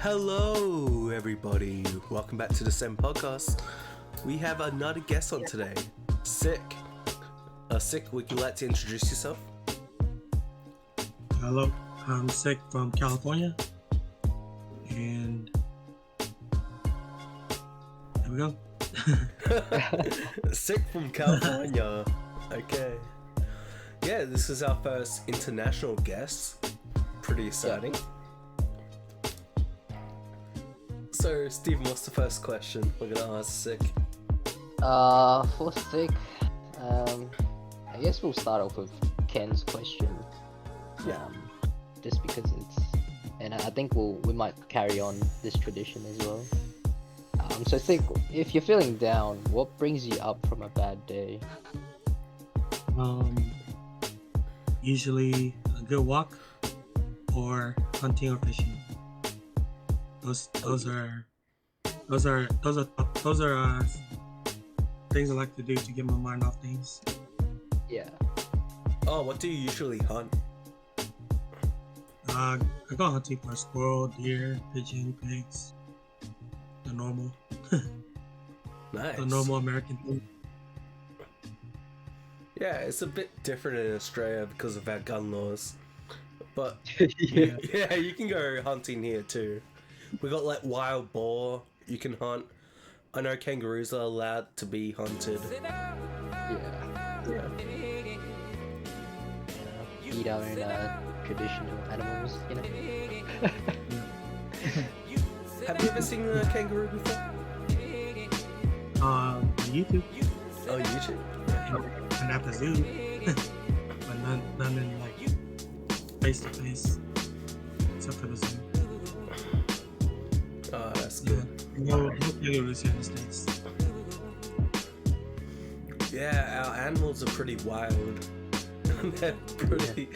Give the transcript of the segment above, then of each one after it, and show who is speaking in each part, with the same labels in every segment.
Speaker 1: Hello, everybody. Welcome back to the SEN Podcast. We have another guest on today, Sik. Sik, would you like to introduce yourself?
Speaker 2: Hello, I'm Sik from California, and there we go.
Speaker 1: Sik from California. Okay. Yeah, this is our first international guest. Pretty exciting. So, Stephen, what's the first question we're gonna ask Sik?
Speaker 3: For Sik, I guess we'll start off with Ken's question.
Speaker 1: Yeah.
Speaker 3: Just because and I think we might carry on this tradition as well. So Sik, if you're feeling down, what brings you up from a bad day?
Speaker 2: Usually a good walk or hunting or fishing. Those are things I like to do to get my mind off things.
Speaker 3: Yeah.
Speaker 1: Oh, what do you usually hunt?
Speaker 2: I go hunting for squirrel, deer, pigeon, pigs. The normal.
Speaker 1: Nice.
Speaker 2: The normal American thing.
Speaker 1: Yeah, it's a bit different in Australia because of our gun laws. But
Speaker 3: Yeah.
Speaker 1: yeah, you can go hunting here too. We got like wild boar you can hunt. I know kangaroos are allowed to be hunted.
Speaker 3: Yeah. Eat our own traditional animals, you know.
Speaker 1: Have you ever seen a kangaroo before?
Speaker 2: On YouTube
Speaker 1: Oh, YouTube.
Speaker 2: and at the zoo, but none in like face to face, except for the zoo.
Speaker 1: Oh, that's
Speaker 2: Yeah,
Speaker 1: good.
Speaker 2: no kangaroos here in the States.
Speaker 1: Yeah, our animals are pretty wild. They're pretty.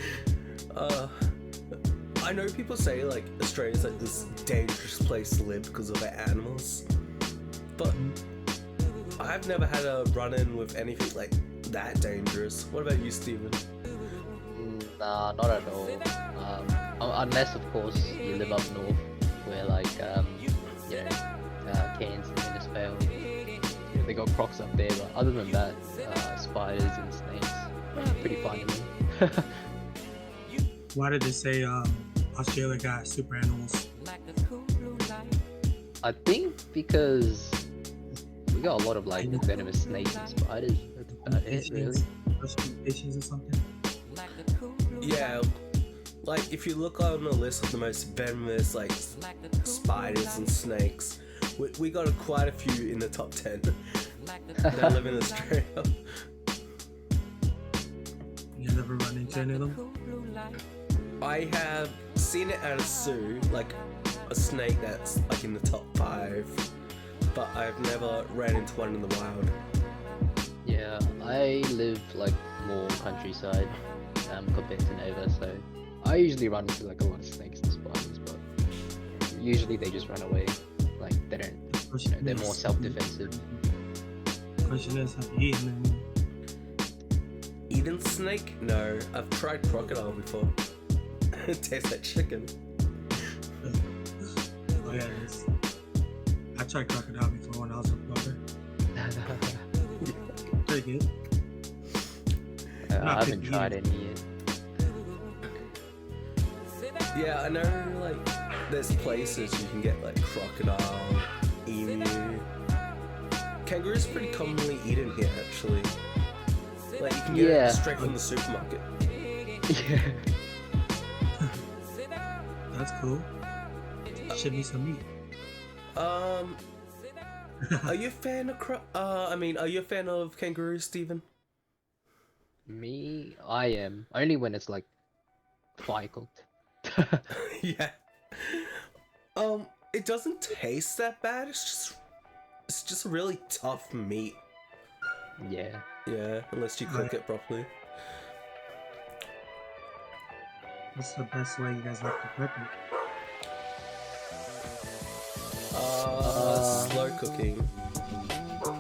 Speaker 1: I know people say like Australia's like this dangerous place to live because of our animals, but I've never had a run-in with anything like that dangerous. What about you, Stephen?
Speaker 3: Nah, not at all. Unless of course you live up north, where like Cairns and Innisfail, they got crocs up there. But other than that, spiders and snakes, pretty fine to me.
Speaker 2: Why did they say Australia got super animals?
Speaker 3: I think because we got a lot of like venomous snakes and spiders. That's about it, really.
Speaker 2: Patients or something?
Speaker 1: Yeah, like if you look on the list of the most venomous like spiders and snakes, we got quite a few in the top 10 that live in Australia.
Speaker 2: You never run into any of them?
Speaker 1: I have seen it at a zoo, like a snake that's like in the top 5, but I've never ran into one in the wild.
Speaker 3: Yeah, I live like more countryside compared to Nova, so I usually run into like a lot of snakes and spiders, but usually they just run away. Like they don't, they're more self-defensive.
Speaker 2: Question is, have you eaten any?
Speaker 1: Eaten snake? No, I've tried crocodile before. It tastes like chicken.
Speaker 2: Oh yeah, it is. I tried crocodile before when I was in Florida. Pretty good.
Speaker 3: I haven't tried any yet.
Speaker 1: Yeah, I know, like, there's places you can get, like, crocodile, emu. Kangaroo's pretty commonly eaten here, actually. Like, you can get it straight from the supermarket.
Speaker 3: Yeah.
Speaker 2: That's cool. Should be some meat.
Speaker 1: Are you a fan of are you a fan of kangaroos, Stephen?
Speaker 3: Me, I am. Only when it's like fire cooked.
Speaker 1: Yeah. It doesn't taste that bad. It's just a really tough meat.
Speaker 3: Yeah.
Speaker 1: Yeah, unless you cook it properly.
Speaker 2: What's the best way you guys like to cook it?
Speaker 1: Slow cooking.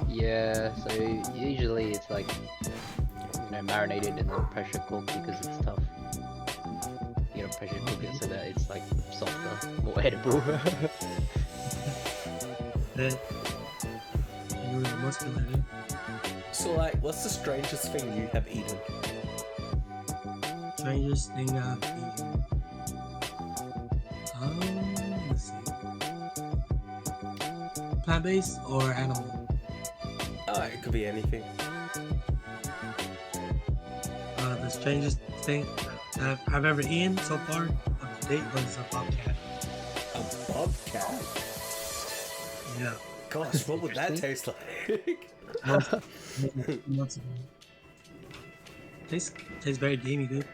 Speaker 3: Yeah, so usually it's like, marinated and then pressure cooked because it's tough. You gotta pressure cook it so that it's like softer, more edible.
Speaker 2: That you were muscular.
Speaker 1: So like, what's the strangest thing you have eaten?
Speaker 2: Strangest thing I've eaten. Let's see. Plant-based or animal?
Speaker 1: Oh, it could be anything.
Speaker 2: The strangest thing I've ever eaten so far up to date was a bobcat.
Speaker 1: A bobcat?
Speaker 2: Yeah.
Speaker 1: Gosh, what would that taste like?
Speaker 2: Months ago. Tastes very gamey, dude.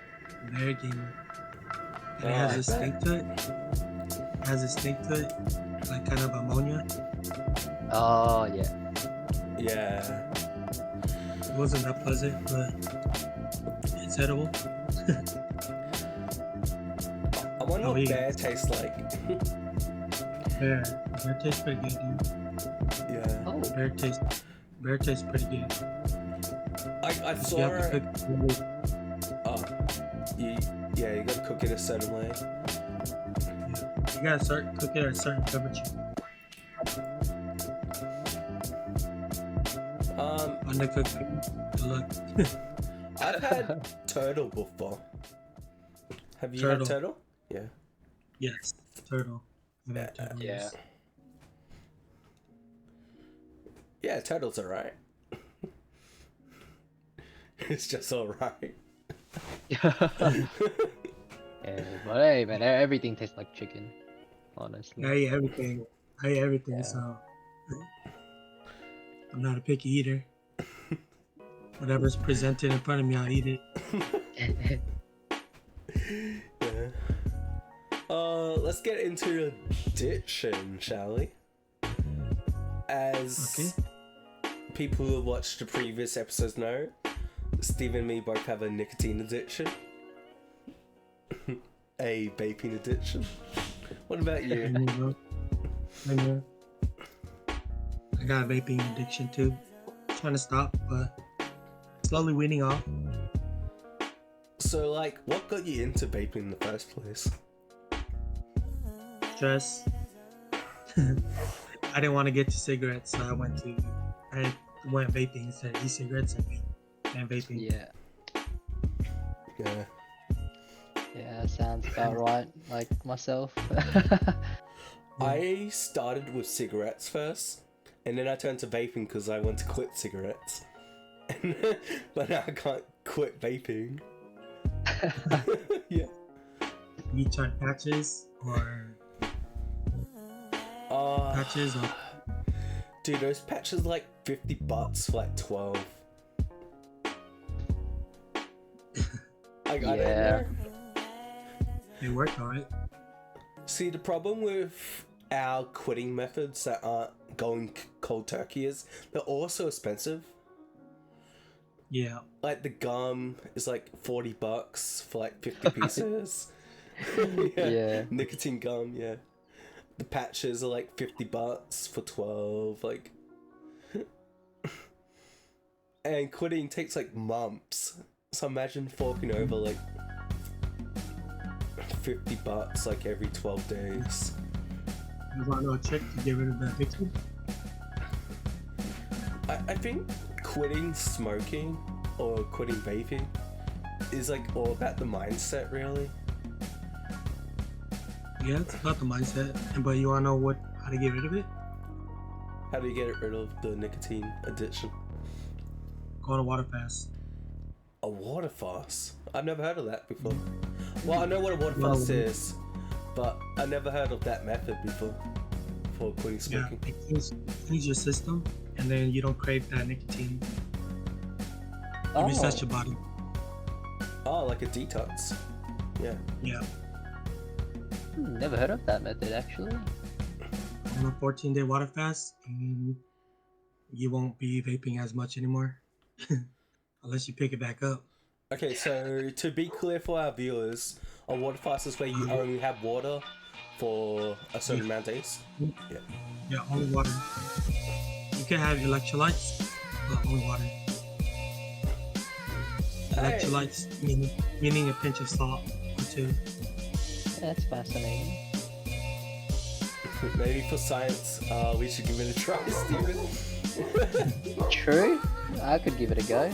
Speaker 2: Very gamey. And it has a stink to it. Like kind of ammonia.
Speaker 3: Oh yeah.
Speaker 1: Yeah.
Speaker 2: It wasn't that pleasant, but it's edible.
Speaker 1: I wonder
Speaker 2: Oh,
Speaker 1: what
Speaker 2: yeah.
Speaker 1: bear tastes like.
Speaker 2: Bear tastes pretty good, dude.
Speaker 1: Yeah.
Speaker 3: Oh.
Speaker 2: Bear tastes pretty good.
Speaker 1: I
Speaker 2: You
Speaker 1: saw
Speaker 2: have to
Speaker 1: it.
Speaker 2: cook
Speaker 1: You gotta cook it a certain way.
Speaker 2: You gotta cook it at a certain temperature. Undercooked. Good luck.
Speaker 1: I've had turtle before. Have you
Speaker 2: Turtle.
Speaker 1: had turtle? Yeah.
Speaker 2: Yes, turtle. I've had turtle.
Speaker 3: Yeah.
Speaker 1: Yeah, turtle's alright. It's just alright.
Speaker 3: Yeah, but hey man, everything tastes like chicken. Honestly.
Speaker 2: I eat everything.
Speaker 3: Yeah.
Speaker 2: So I'm not a picky eater. Whatever's presented in front of me, I'll eat it.
Speaker 1: Yeah. Let's get into addiction, shall we? As people who have watched the previous episodes know, Steve and me both have a nicotine addiction. A vaping addiction. What about you?
Speaker 2: I know. I got a vaping addiction too. Trying to stop, but slowly weaning off.
Speaker 1: So, like, what got you into vaping in the first place?
Speaker 2: Stress. I didn't want to get to cigarettes, so I went vaping instead of e-cigarettes and vaping.
Speaker 3: Yeah.
Speaker 1: Yeah.
Speaker 3: Yeah, sounds about right. Like myself.
Speaker 1: I started with cigarettes first, and then I turned to vaping because I want to quit cigarettes. But now I can't quit vaping. Yeah.
Speaker 2: You try patches or patches or
Speaker 1: Dude, those patches are like $50 for like 12. I don't
Speaker 3: Yeah.
Speaker 1: know.
Speaker 2: they work alright.
Speaker 1: See, the problem with our quitting methods that aren't going cold turkey is they're also expensive.
Speaker 2: Yeah.
Speaker 1: Like the gum is like $40 for like 50 pieces.
Speaker 3: Yeah.
Speaker 1: Nicotine gum, yeah. The patches are like $50 for 12, like. And quitting takes like months. So imagine forking over like $50 like every 12 days.
Speaker 2: You want to know a trick to get rid of the addiction?
Speaker 1: I think quitting smoking or quitting vaping is like all about the mindset, really.
Speaker 2: Yeah, it's about the mindset. But you want to know how to get rid of it?
Speaker 1: How do you get rid of the nicotine addiction?
Speaker 2: Go on a water fast.
Speaker 1: A water fast? I've never heard of that before. Well, I know what a water fast is, but I never heard of that method before for quitting
Speaker 2: Yeah,
Speaker 1: smoking.
Speaker 2: it cleans your system, and then you don't crave that nicotine. It resets your body.
Speaker 1: Oh, like a detox. Yeah.
Speaker 2: Yeah.
Speaker 3: Never heard of that method actually.
Speaker 2: On a 14-day water fast, you won't be vaping as much anymore. Unless you pick it back up.
Speaker 1: Okay, so to be clear for our viewers, a water fast is where you only have water for a certain amount of days. Yeah.
Speaker 2: Yeah, only water. You can have electrolytes, but only water. Electrolytes, meaning a pinch of salt or two.
Speaker 3: That's fascinating.
Speaker 1: Maybe for science, we should give it a try, Steven.
Speaker 3: True. I could give it a go.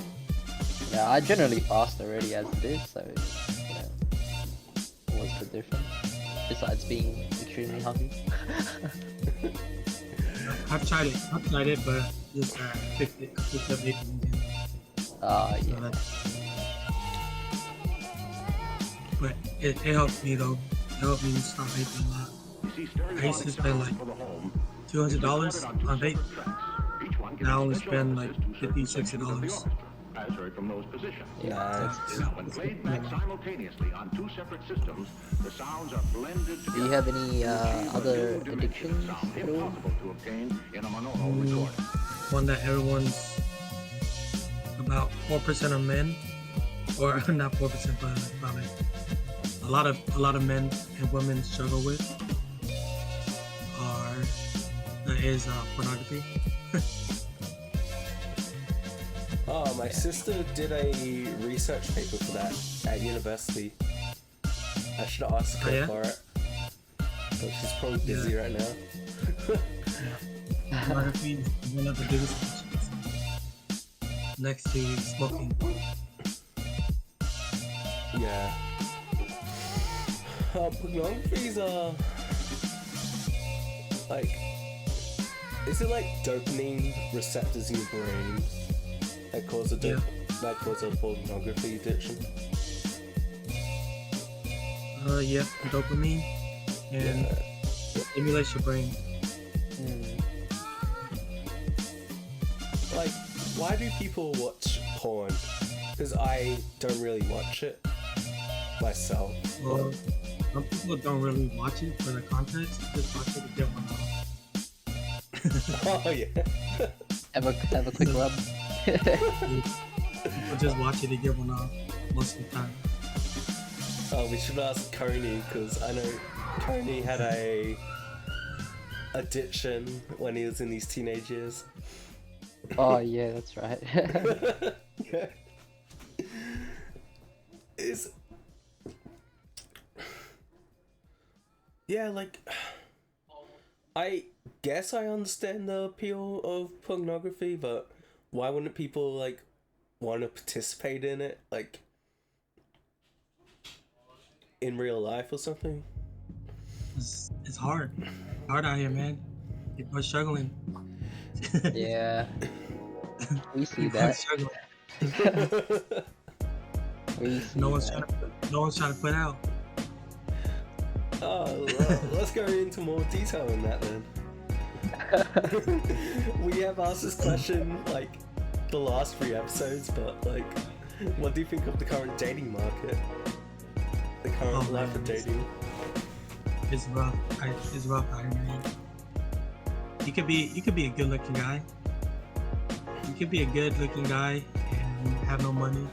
Speaker 3: Yeah, I generally fast already as it is, so you know, what's the difference? Besides being extremely hungry.
Speaker 2: I've tried it, but just picked up vaping again. So
Speaker 3: Yeah.
Speaker 2: but it helped me though. It helped me stop vaping a lot. I used to spend like $200 on vape. Now I only spend like $50, $60.
Speaker 1: Nice.
Speaker 3: Do you have any other addictions at all?
Speaker 2: One that everyone's about 4% of men, or not 4%, but probably a lot of men and women struggle with is pornography.
Speaker 1: Oh, my sister did a research paper for that at university. I should ask her
Speaker 2: yeah?
Speaker 1: for it. But she's probably busy right now.
Speaker 2: Pornography is one of the biggest addictions, next to smoking.
Speaker 1: Yeah. Pornography's like, is it like dopamine receptors in your brain that cause a pornography addiction?
Speaker 2: Yeah, dopamine, and it stimulates your brain.
Speaker 1: Like, why do people watch porn? Because I don't really watch it myself.
Speaker 2: Well, some people don't really watch it for the context, just watch it to get one off.
Speaker 1: Oh yeah.
Speaker 3: Have a quick rub.
Speaker 2: People just watch it to get one off most of the time.
Speaker 1: Oh, we should ask Coney, because I know Coney had a addiction when he was in his teenage years.
Speaker 3: Oh yeah, that's right.
Speaker 1: Yeah. Yeah, like, I guess I understand the appeal of pornography, but why wouldn't people, like, want to participate in it, like, in real life or something?
Speaker 2: It's hard. Hard out here, man. People are struggling.
Speaker 3: Yeah, we see
Speaker 2: People are
Speaker 3: that.
Speaker 2: struggling.
Speaker 3: We see
Speaker 2: No one's
Speaker 3: that.
Speaker 2: trying to put out.
Speaker 1: Oh, well, let's go into more detail on that then. We have asked this question, like, the last 3 episodes, but, like, what do you think of the current dating market? The current life of dating?
Speaker 2: It's rough. It's rough out here, man. You could be a good-looking guy. You could be a good-looking guy and have no money,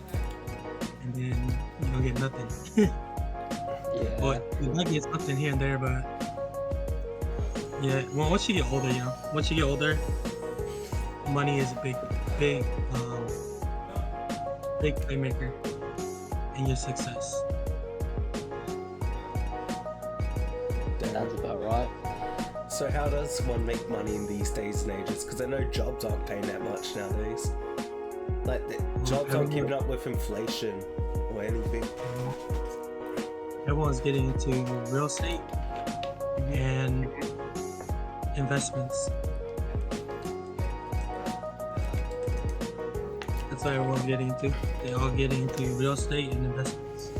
Speaker 2: and then you don't get nothing.
Speaker 3: Yeah.
Speaker 2: Well, you might get something here and there, but yeah. Well, once you get older, money is a big playmaker in your success.
Speaker 3: Sounds about right.
Speaker 1: So how does one make money in these days and ages? Because I know jobs aren't paying that much nowadays. Like, the jobs aren't keeping up with inflation or anything.
Speaker 2: Everyone's getting into real estate and investments. That's what everyone's getting into. They're all getting into real estate and investments.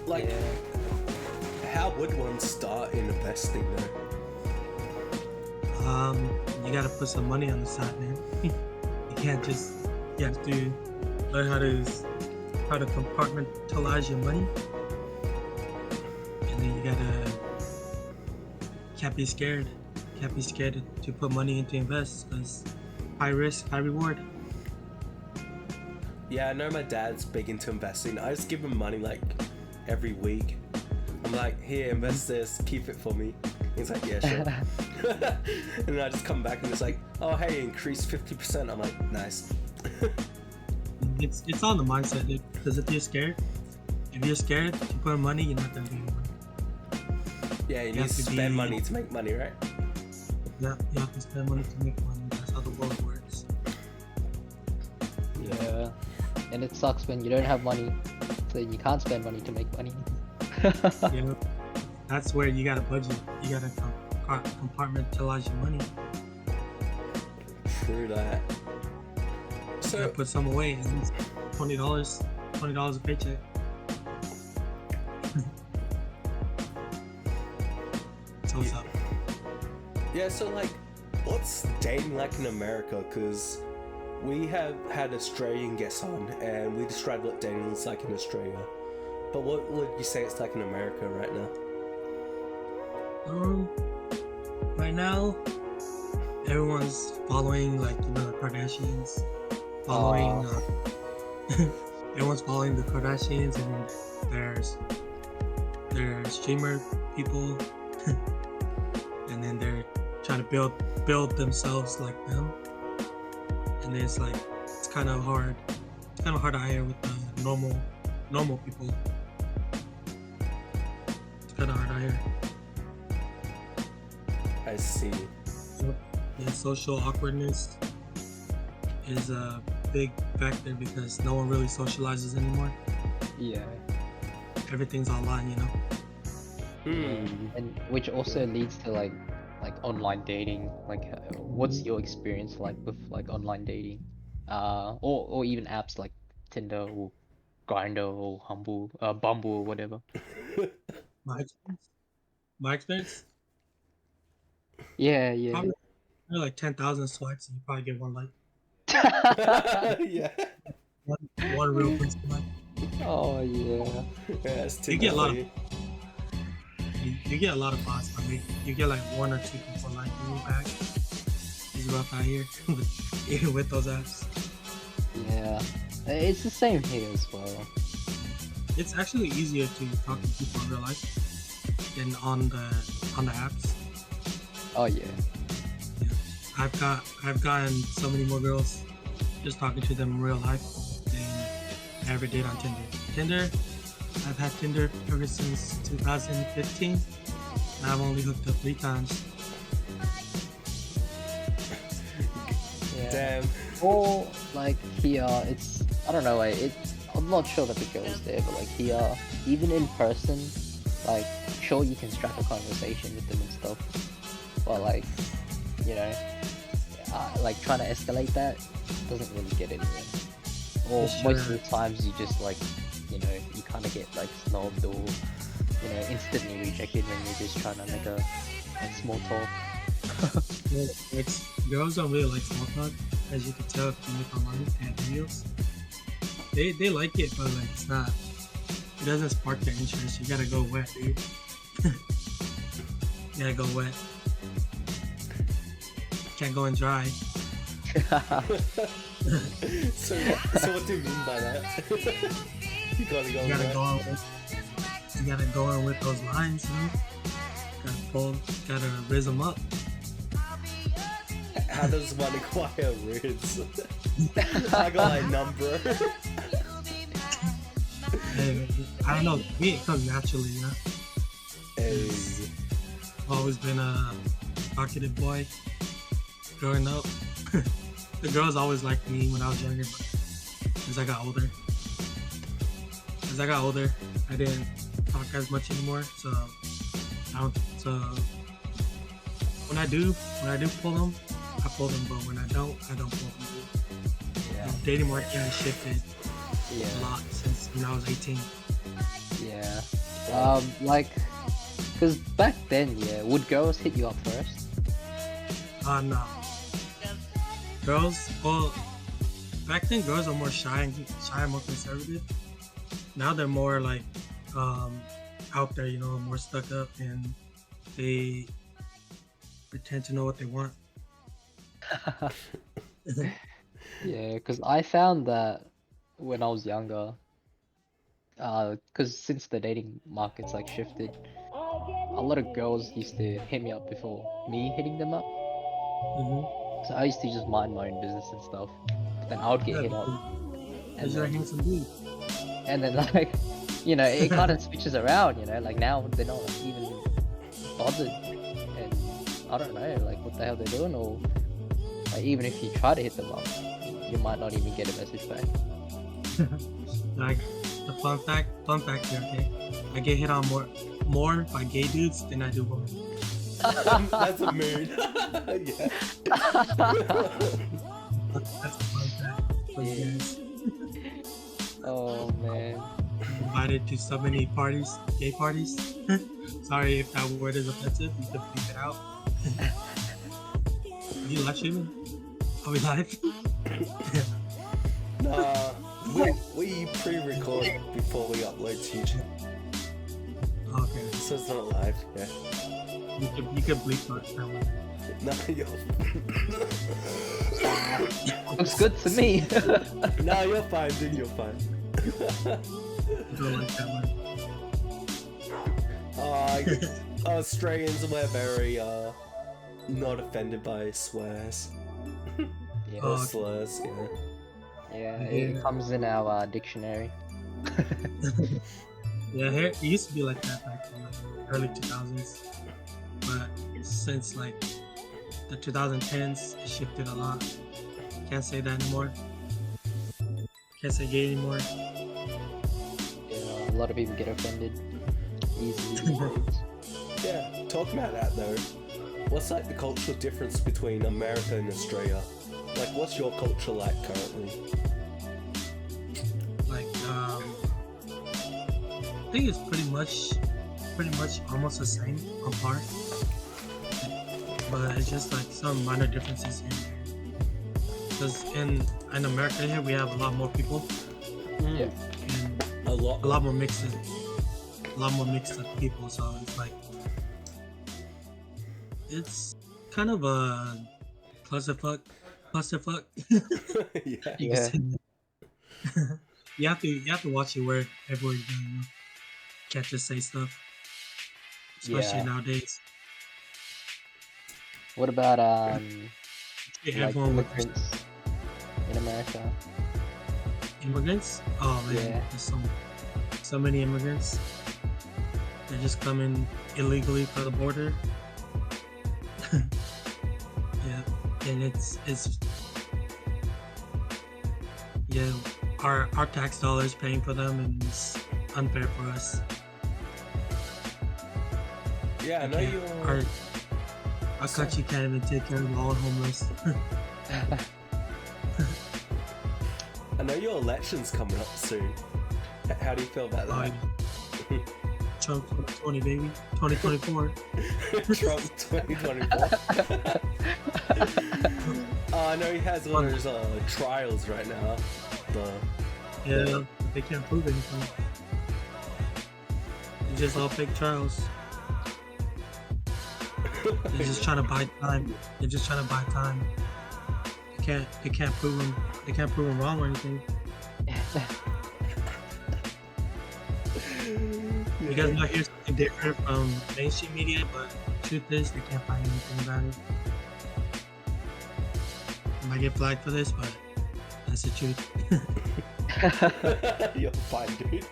Speaker 1: Like,
Speaker 3: Yeah.
Speaker 1: how would one start in investing though?
Speaker 2: You gotta put some money on the side, man. You have to learn how to compartmentalize your money, and then you can't be scared to put money into invest, because high risk, high reward.
Speaker 1: Yeah, I know my dad's big into investing. I just give him money like every week. I'm like, here, invest this, keep it for me. He's like, yeah, sure. And then I just come back and it's like, oh hey, increase 50%. I'm like, nice.
Speaker 2: It's on the mindset, dude. Because if you're scared if you're scared to put money, you're not gonna do it.
Speaker 1: Yeah, you need to spend money to make money, right?
Speaker 2: Yeah, you have to spend money to make money. That's how the world works.
Speaker 3: Yeah, and it sucks when you don't have money, so you can't spend money to make money.
Speaker 2: Yeah, that's where you gotta budget. You gotta compartmentalize your money.
Speaker 1: True that.
Speaker 2: You
Speaker 1: So
Speaker 2: gotta put some away. At least $20 a paycheck. So what's up?
Speaker 1: yeah, so like, what's dating like in America? Because we have had Australian guests on, and we described what dating is like in Australia. But what would you say it's like in America right now?
Speaker 2: Right now, everyone's following like the Kardashians. Everyone's following the Kardashians, and there's streamer people, and then they're trying to build themselves like them. And it's like it's kind of hard. It's kind of hard to hire with the normal people. It's kind of hard to hire.
Speaker 1: I see.
Speaker 2: The social awkwardness is a big factor because no one really socializes anymore.
Speaker 3: Yeah,
Speaker 2: Everything's online,
Speaker 3: and which also leads to like online dating. Like, what's your experience like with like online dating, or even apps like Tinder or Grindr or Bumble or whatever?
Speaker 2: My experience,
Speaker 3: Yeah, yeah.
Speaker 2: probably like 10,000 swipes and you probably get one like.
Speaker 1: yeah.
Speaker 2: One real person like.
Speaker 3: Oh yeah.
Speaker 1: Yeah, it's
Speaker 2: You get a lot of
Speaker 1: Tinder.
Speaker 2: you get a lot of bots. I mean, you get like one or two people like you back. It's rough out here even with those apps.
Speaker 3: Yeah, it's the same here as well.
Speaker 2: It's actually easier to talk to people in real life than on the apps.
Speaker 3: Oh yeah.
Speaker 2: I've gotten so many more girls just talking to them in real life than I ever did on Tinder. I've had Tinder ever since 2015, and I've only hooked up 3 times.
Speaker 3: Yeah.
Speaker 1: Damn.
Speaker 3: Or like here, it's I don't know. I'm not sure that the girls there, but like here, even in person, like sure you can strike a conversation with them and stuff, but like like trying to escalate that doesn't really get anywhere. Or
Speaker 2: For
Speaker 3: most of
Speaker 2: sure.
Speaker 3: the times you just like you kind of get like snobbed or instantly rejected when you're just trying to make a small talk.
Speaker 2: Girls don't really like small talk, as you can tell if you look online and videos. They like it, but like it's not. It doesn't spark their interest. You gotta go wet, dude. You gotta go wet. Can't go in dry.
Speaker 1: So what do you mean by that? You gotta go.
Speaker 2: You gotta go on with those lines, Gotta riz them up.
Speaker 1: How does one acquire riz? I got my number.
Speaker 2: Hey, I don't know. Me, it comes naturally,
Speaker 1: Hey.
Speaker 2: I've always been a talkative boy growing up. The girls always liked me when I was younger, but as I got older, I didn't talk as much anymore. So when I do pull them, I pull them. But when I don't pull them.
Speaker 3: Yeah.
Speaker 2: The dating market has shifted a
Speaker 3: Yeah.
Speaker 2: lot since when I was 18.
Speaker 3: Yeah. Like, cause back then, would girls hit you up first?
Speaker 2: No. Girls, well, back then girls were more shy and more conservative. Now they're more like out there, more stuck up, and they pretend to know what they want.
Speaker 3: Yeah, cause I found that when I was younger, cause since the dating market's like shifted, a lot of girls used to hit me up before me hitting them up. So I used to just mind my own business and stuff. But then I would get hit up, and
Speaker 2: Because you're a
Speaker 3: then,
Speaker 2: handsome dude.
Speaker 3: and then like it kind of switches around. Like now they're not even bothered, and I don't know, like what the hell they're doing, or like, even if you try to hit them up, you might not even get a message back.
Speaker 2: Like the fun fact here, okay? I get hit on more by gay dudes than I do women.
Speaker 1: That's a mood. Yeah.
Speaker 2: That's a fun fact for you guys.
Speaker 3: Oh man.
Speaker 2: I'm invited to so many parties, gay parties. Sorry if that word is offensive. You can bleep it out. You live streaming? Are we live?
Speaker 1: Nah, we pre-record before we upload to YouTube,
Speaker 2: Okay.
Speaker 1: so it's not live. Yeah.
Speaker 2: You can bleep that one.
Speaker 1: No, you're.
Speaker 3: Looks good to me.
Speaker 1: No, you're fine, dude. You're fine.
Speaker 2: I don't like that one.
Speaker 1: Australians were very not offended by swears
Speaker 3: Yeah,
Speaker 1: or slurs.
Speaker 3: yeah, it comes in our dictionary.
Speaker 2: Yeah, it used to be like that back in the early 2000s, but since like the 2010s, it shifted a lot. Can't say that anymore. Can't say gay anymore.
Speaker 3: A lot of people get offended easily.
Speaker 1: Yeah. Talking about that though, what's like the cultural difference between America and Australia? Like, what's your culture like currently?
Speaker 2: Like, I think it's pretty much almost the same on par. But it's just like some minor differences here and there. Because in America here we have a lot more people
Speaker 3: Yeah.
Speaker 2: and
Speaker 1: A lot.
Speaker 2: a lot more mixed up people, so it's like it's kind of a clusterfuck.
Speaker 1: Yeah.
Speaker 2: You can say that. you have to watch your word everywhere you go, Can't just say stuff. Especially
Speaker 3: Yeah.
Speaker 2: nowadays.
Speaker 3: What about
Speaker 2: Yeah,
Speaker 3: like
Speaker 2: everyone with
Speaker 3: immigrants in America?
Speaker 2: immigrants. Oh man,
Speaker 3: Yeah.
Speaker 2: there's so many immigrants. They're just coming illegally for the border. Yeah, and it's yeah, our tax dollars paying for them, and it's unfair for us.
Speaker 1: Yeah, I know
Speaker 2: Can't-
Speaker 1: you're.
Speaker 2: Our country can't even take care of all homeless.
Speaker 1: I know your election's coming up soon. How do you feel about that?
Speaker 2: Trump 2020, baby. 2024.
Speaker 1: Trump 2024. I know he has one of those trials right now.
Speaker 2: Yeah, but they can't prove anything. It's just all fake trials. They're just trying to buy time. They can't prove them. They can't prove them wrong or anything. You guys might hear something different from mainstream media, but the truth is they can't find anything about it. I might get flagged for this, but that's the truth.
Speaker 1: You're fine, dude.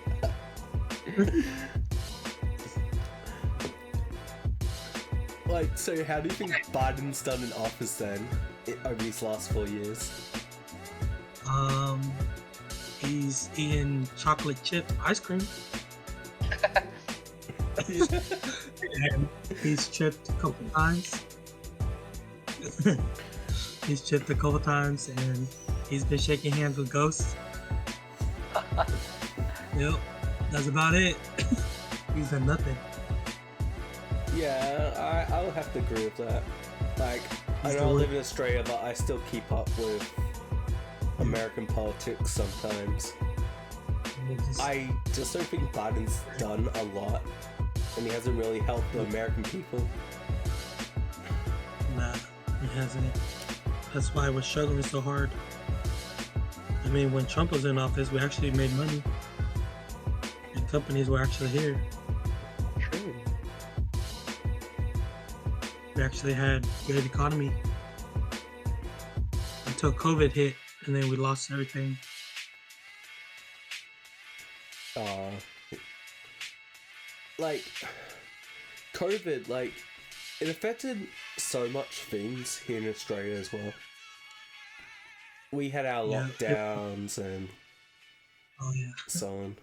Speaker 1: Like, so how do you think Biden's done in office then, over these last 4 years?
Speaker 2: He's eating chocolate chip ice cream. And he's chipped a couple times. He's chipped a couple times, and he's been shaking hands with ghosts. Yep, that's about it. He's done nothing.
Speaker 1: Yeah, I will have to agree with that. Like, I
Speaker 2: He's
Speaker 1: know I
Speaker 2: the
Speaker 1: live in Australia, but I still keep up with American politics sometimes. I just don't think Biden's done a lot, and he hasn't really helped the American people.
Speaker 2: Nah, he hasn't. That's why we're struggling so hard. I mean, when Trump was in office, we actually made money. And companies were actually here.
Speaker 3: True.
Speaker 2: We actually had good economy. Until COVID hit, and then we lost everything.
Speaker 1: like COVID, like it affected so much things here in Australia as well. We had our
Speaker 2: Yeah.
Speaker 1: lockdowns and
Speaker 2: Oh yeah.
Speaker 1: so on.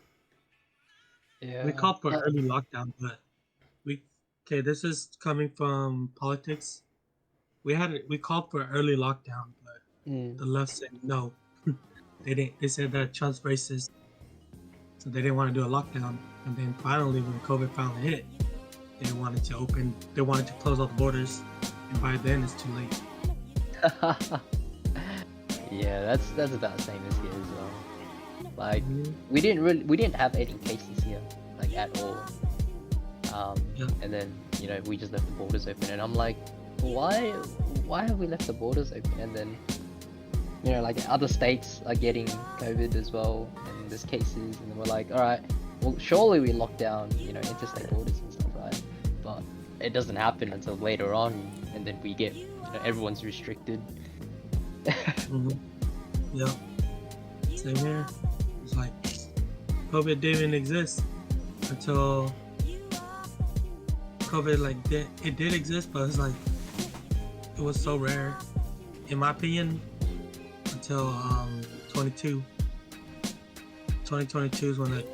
Speaker 3: Yeah.
Speaker 2: We called for early lockdown, but this is coming from politics. We called for early lockdown, but
Speaker 3: Mm.
Speaker 2: the left said no. They didn't. They said that Trump's racist, so they didn't want to do a lockdown. And then finally, when COVID finally hit, they wanted to open. They wanted to close all the borders, and by then it's too late.
Speaker 3: Yeah, that's about the same as here as well. Like
Speaker 2: Mhm.
Speaker 3: we didn't have any cases here, like at all.
Speaker 2: Yeah.
Speaker 3: And then we just left the borders open, and I'm like, why have we left the borders open? And then like other states are getting COVID as well, and there's cases, and then we're like, all right, well surely we lock down interstate borders and stuff, right? But it doesn't happen until later on, and then we get everyone's restricted.
Speaker 2: Mhm. Yeah. Same here. It's like COVID didn't exist until COVID it did exist, but it's like it was so rare, in my opinion, until 2022 is when like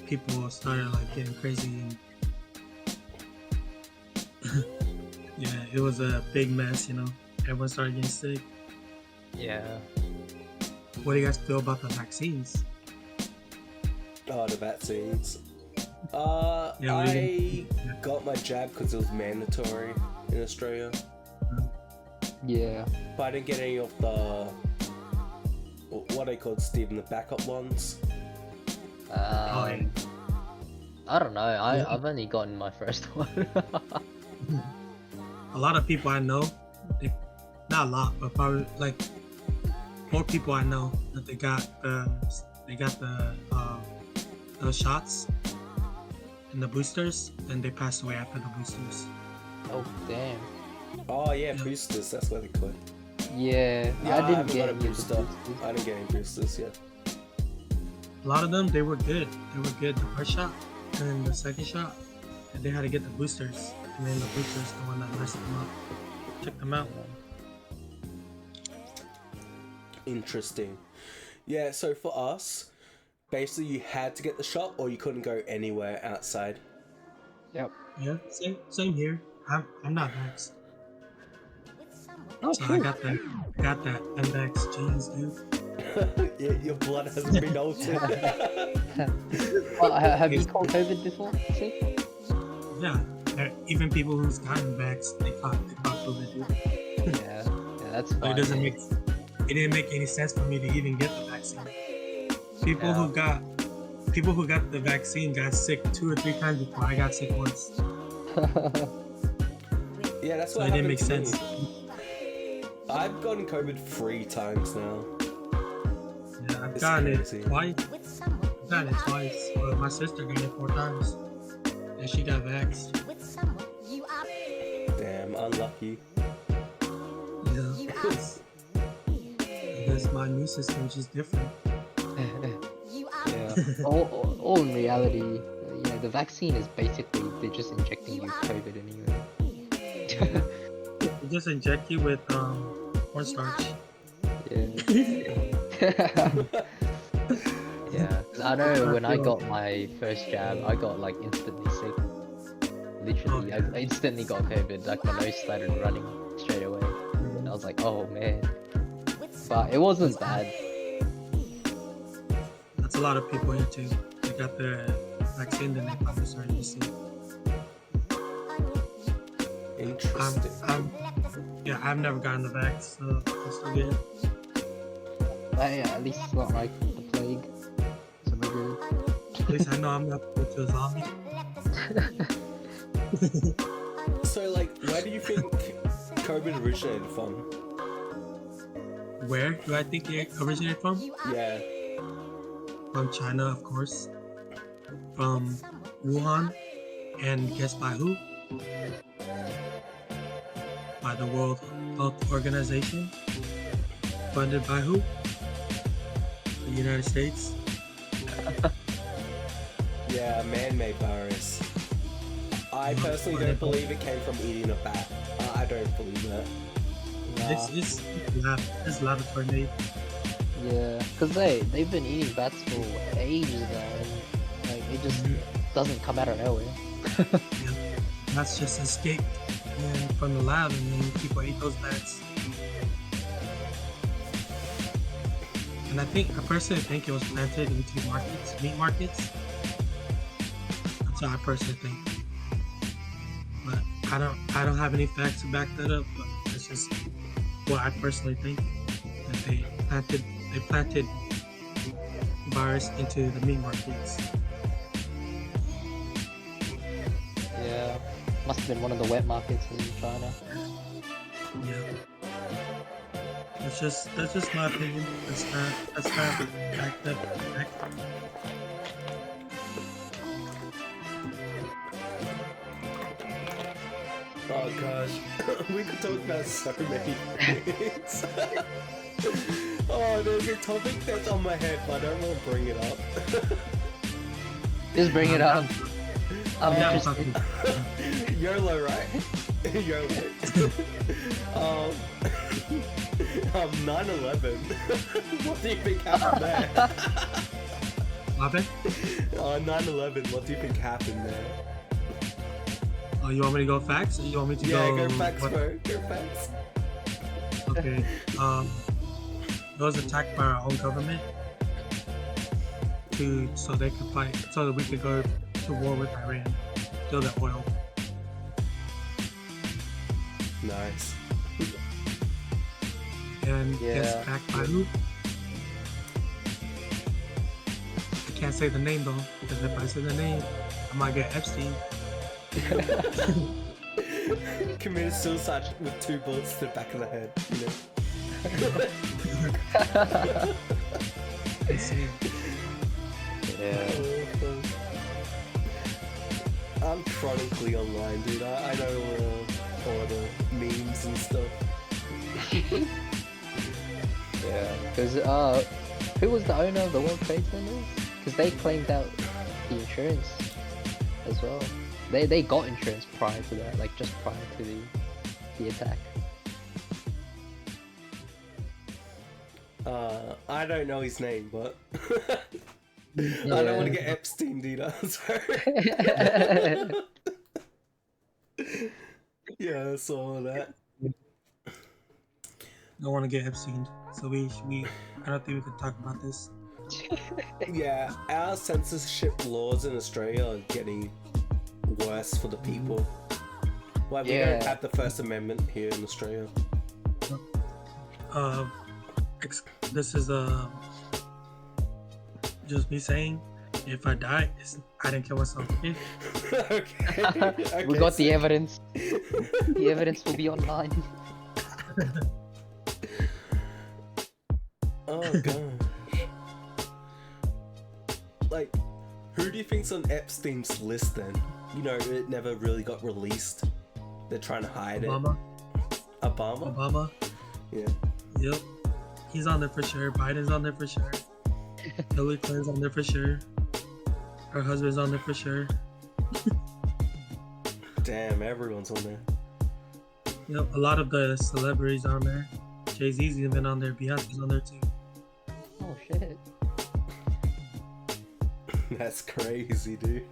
Speaker 2: people started like getting crazy. And yeah, it was a big mess. Everyone started getting sick.
Speaker 3: Yeah.
Speaker 2: What do you guys feel about the vaccines?
Speaker 1: Oh, the vaccines.
Speaker 2: Yeah, what do you
Speaker 1: I got my jab because it was mandatory in Australia,
Speaker 3: Yeah.
Speaker 1: but I didn't get any of the what they called, Stephen, the backup ones.
Speaker 2: yeah.
Speaker 3: I don't know.
Speaker 2: Yeah.
Speaker 3: I've only gotten my first one.
Speaker 2: A lot of people I know, not a lot, but probably like more people I know that they got the shots and the boosters, and they passed away after the boosters.
Speaker 3: Oh damn.
Speaker 1: Oh yeah,
Speaker 2: Yeah.
Speaker 1: boosters. That's what they call it.
Speaker 3: Yeah.
Speaker 1: Yeah,
Speaker 3: I didn't
Speaker 1: haven't
Speaker 3: get
Speaker 1: got a
Speaker 3: any of the
Speaker 1: booster.
Speaker 3: boosters.
Speaker 1: I didn't get any boosters yet.
Speaker 2: A lot of them, they were good. They were good the first shot, and then the second shot, and they had to get the boosters, and then the boosters the one that messed them up, took them out.
Speaker 1: Interesting. Yeah, so for us, basically you had to get the shot or you couldn't go anywhere outside.
Speaker 3: Yep.
Speaker 2: Yeah, same here. I'm not vaxxed,
Speaker 3: Oh,
Speaker 2: so I
Speaker 3: cool.
Speaker 2: got that MVax genes, dude.
Speaker 1: Yeah, your blood hasn't been altered.
Speaker 3: Oh, have you caught COVID before? See?
Speaker 2: Yeah, even people who's gotten vaxxed, they caught COVID, dude.
Speaker 3: Yeah. Yeah, that's
Speaker 2: So
Speaker 3: fine.
Speaker 2: it didn't make any sense for me to even get the vaccine. People
Speaker 3: Yeah.
Speaker 2: who got the vaccine got sick 2 or 3 times before I got sick once.
Speaker 1: Yeah, that's
Speaker 2: So
Speaker 1: what
Speaker 2: it
Speaker 1: happened
Speaker 2: didn't make
Speaker 1: to
Speaker 2: sense.
Speaker 1: me. I've gotten COVID 3 times now.
Speaker 2: Yeah, I've
Speaker 1: It's
Speaker 2: gotten
Speaker 1: crazy.
Speaker 2: it twice. I've gotten it twice, but my sister got it 4 times, and she got vaxxed.
Speaker 1: Damn, unlucky.
Speaker 2: Yeah. I guess my immune system is just different.
Speaker 3: Yeah. All in reality, the vaccine is basically they're just injecting you COVID anyway.
Speaker 2: They just inject you with cornstarch.
Speaker 3: Yeah. 'Cause I know when I got my first jab, I got like instantly sick. Literally, I instantly got COVID. Like my nose started running straight away. And I was like, oh man. But it wasn't bad.
Speaker 2: That's a lot of people here too. They got the vaccine, then they probably started to see.
Speaker 1: Interesting.
Speaker 2: I've never gotten the vax, so it's still good.
Speaker 3: But yeah, at least it's not like the plague. So we're good.
Speaker 2: At least I know I'm not going to a zombie.
Speaker 1: So, like, where do you think COVID originated from?
Speaker 2: Where do I think they originated from?
Speaker 1: Yeah.
Speaker 2: From China, of course. From Wuhan. And guess by who? By the World Health Organization. Funded by who? The United States.
Speaker 1: Yeah, man-made virus. I personally don't believe it came from eating a bat. I don't believe that.
Speaker 2: It's laboratory.
Speaker 3: Yeah, because they've been eating bats for ages now, and like it just doesn't come out of nowhere.
Speaker 2: Yeah. Bats just escaped from the lab, and then people ate those bats. And I personally think it was planted into meat markets. That's what I personally think. But I don't have any facts to back that up. But it's just what I personally think, that they planted virus into the meat markets.
Speaker 3: Yeah, must have been one of the wet markets in China.
Speaker 2: Yeah. That's just my opinion. That's not backed up.
Speaker 1: Oh gosh, we could talk about so many things. Oh, there's a topic that's on my head, but I don't want to bring it up.
Speaker 3: Just bring it up. I'm interested.
Speaker 1: YOLO, right? YOLO. 9/11. What do you think happened there?
Speaker 2: What happened?
Speaker 1: 9/11. What do you think happened there?
Speaker 2: Oh, you want me to go facts? Or you want me to go?
Speaker 1: Yeah, go facts, bro. Go facts.
Speaker 2: Okay. It was attacked by our own government so they could fight, so that we could go to war with Iran, steal their oil.
Speaker 1: Nice.
Speaker 2: And gets attacked by who? I can't say the name though, because if I say the name, I might get Epstein.
Speaker 1: Committed suicide with 2 bullets to the back of the head, you know?
Speaker 3: Yeah.
Speaker 1: I'm chronically online, dude. I know all the memes and stuff.
Speaker 3: Yeah, because who was the owner of the World Trade Center? Because they claimed out the insurance as well. They got insurance prior to that, like just prior to the attack.
Speaker 1: I don't know his name, but
Speaker 3: Yeah.
Speaker 1: I don't want to get Epstein, dude. Sorry. Yeah, that's all of that.
Speaker 2: Don't want to get Epstein, so I don't think we could talk about this.
Speaker 1: Yeah, our censorship laws in Australia are getting worse for the people. Like, we don't have the First Amendment here in Australia.
Speaker 2: This is just me saying, if I die, I didn't kill myself. Okay?
Speaker 1: Okay.
Speaker 3: We got the evidence. The evidence will be online.
Speaker 1: Oh gosh. Like, who do you think's on Epstein's list then? You know, it never really got released. They're trying to hide
Speaker 2: Obama.
Speaker 1: it. Obama? Yeah.
Speaker 2: Yep. He's on there for sure. Biden's on there for sure. Hillary Clinton's on there for sure. Her husband's on there for sure.
Speaker 1: Damn, everyone's on there.
Speaker 2: Yep, a lot of the celebrities on there. Jay-Z's even on there. Beyonce's on there too.
Speaker 3: Oh shit.
Speaker 1: That's crazy, dude.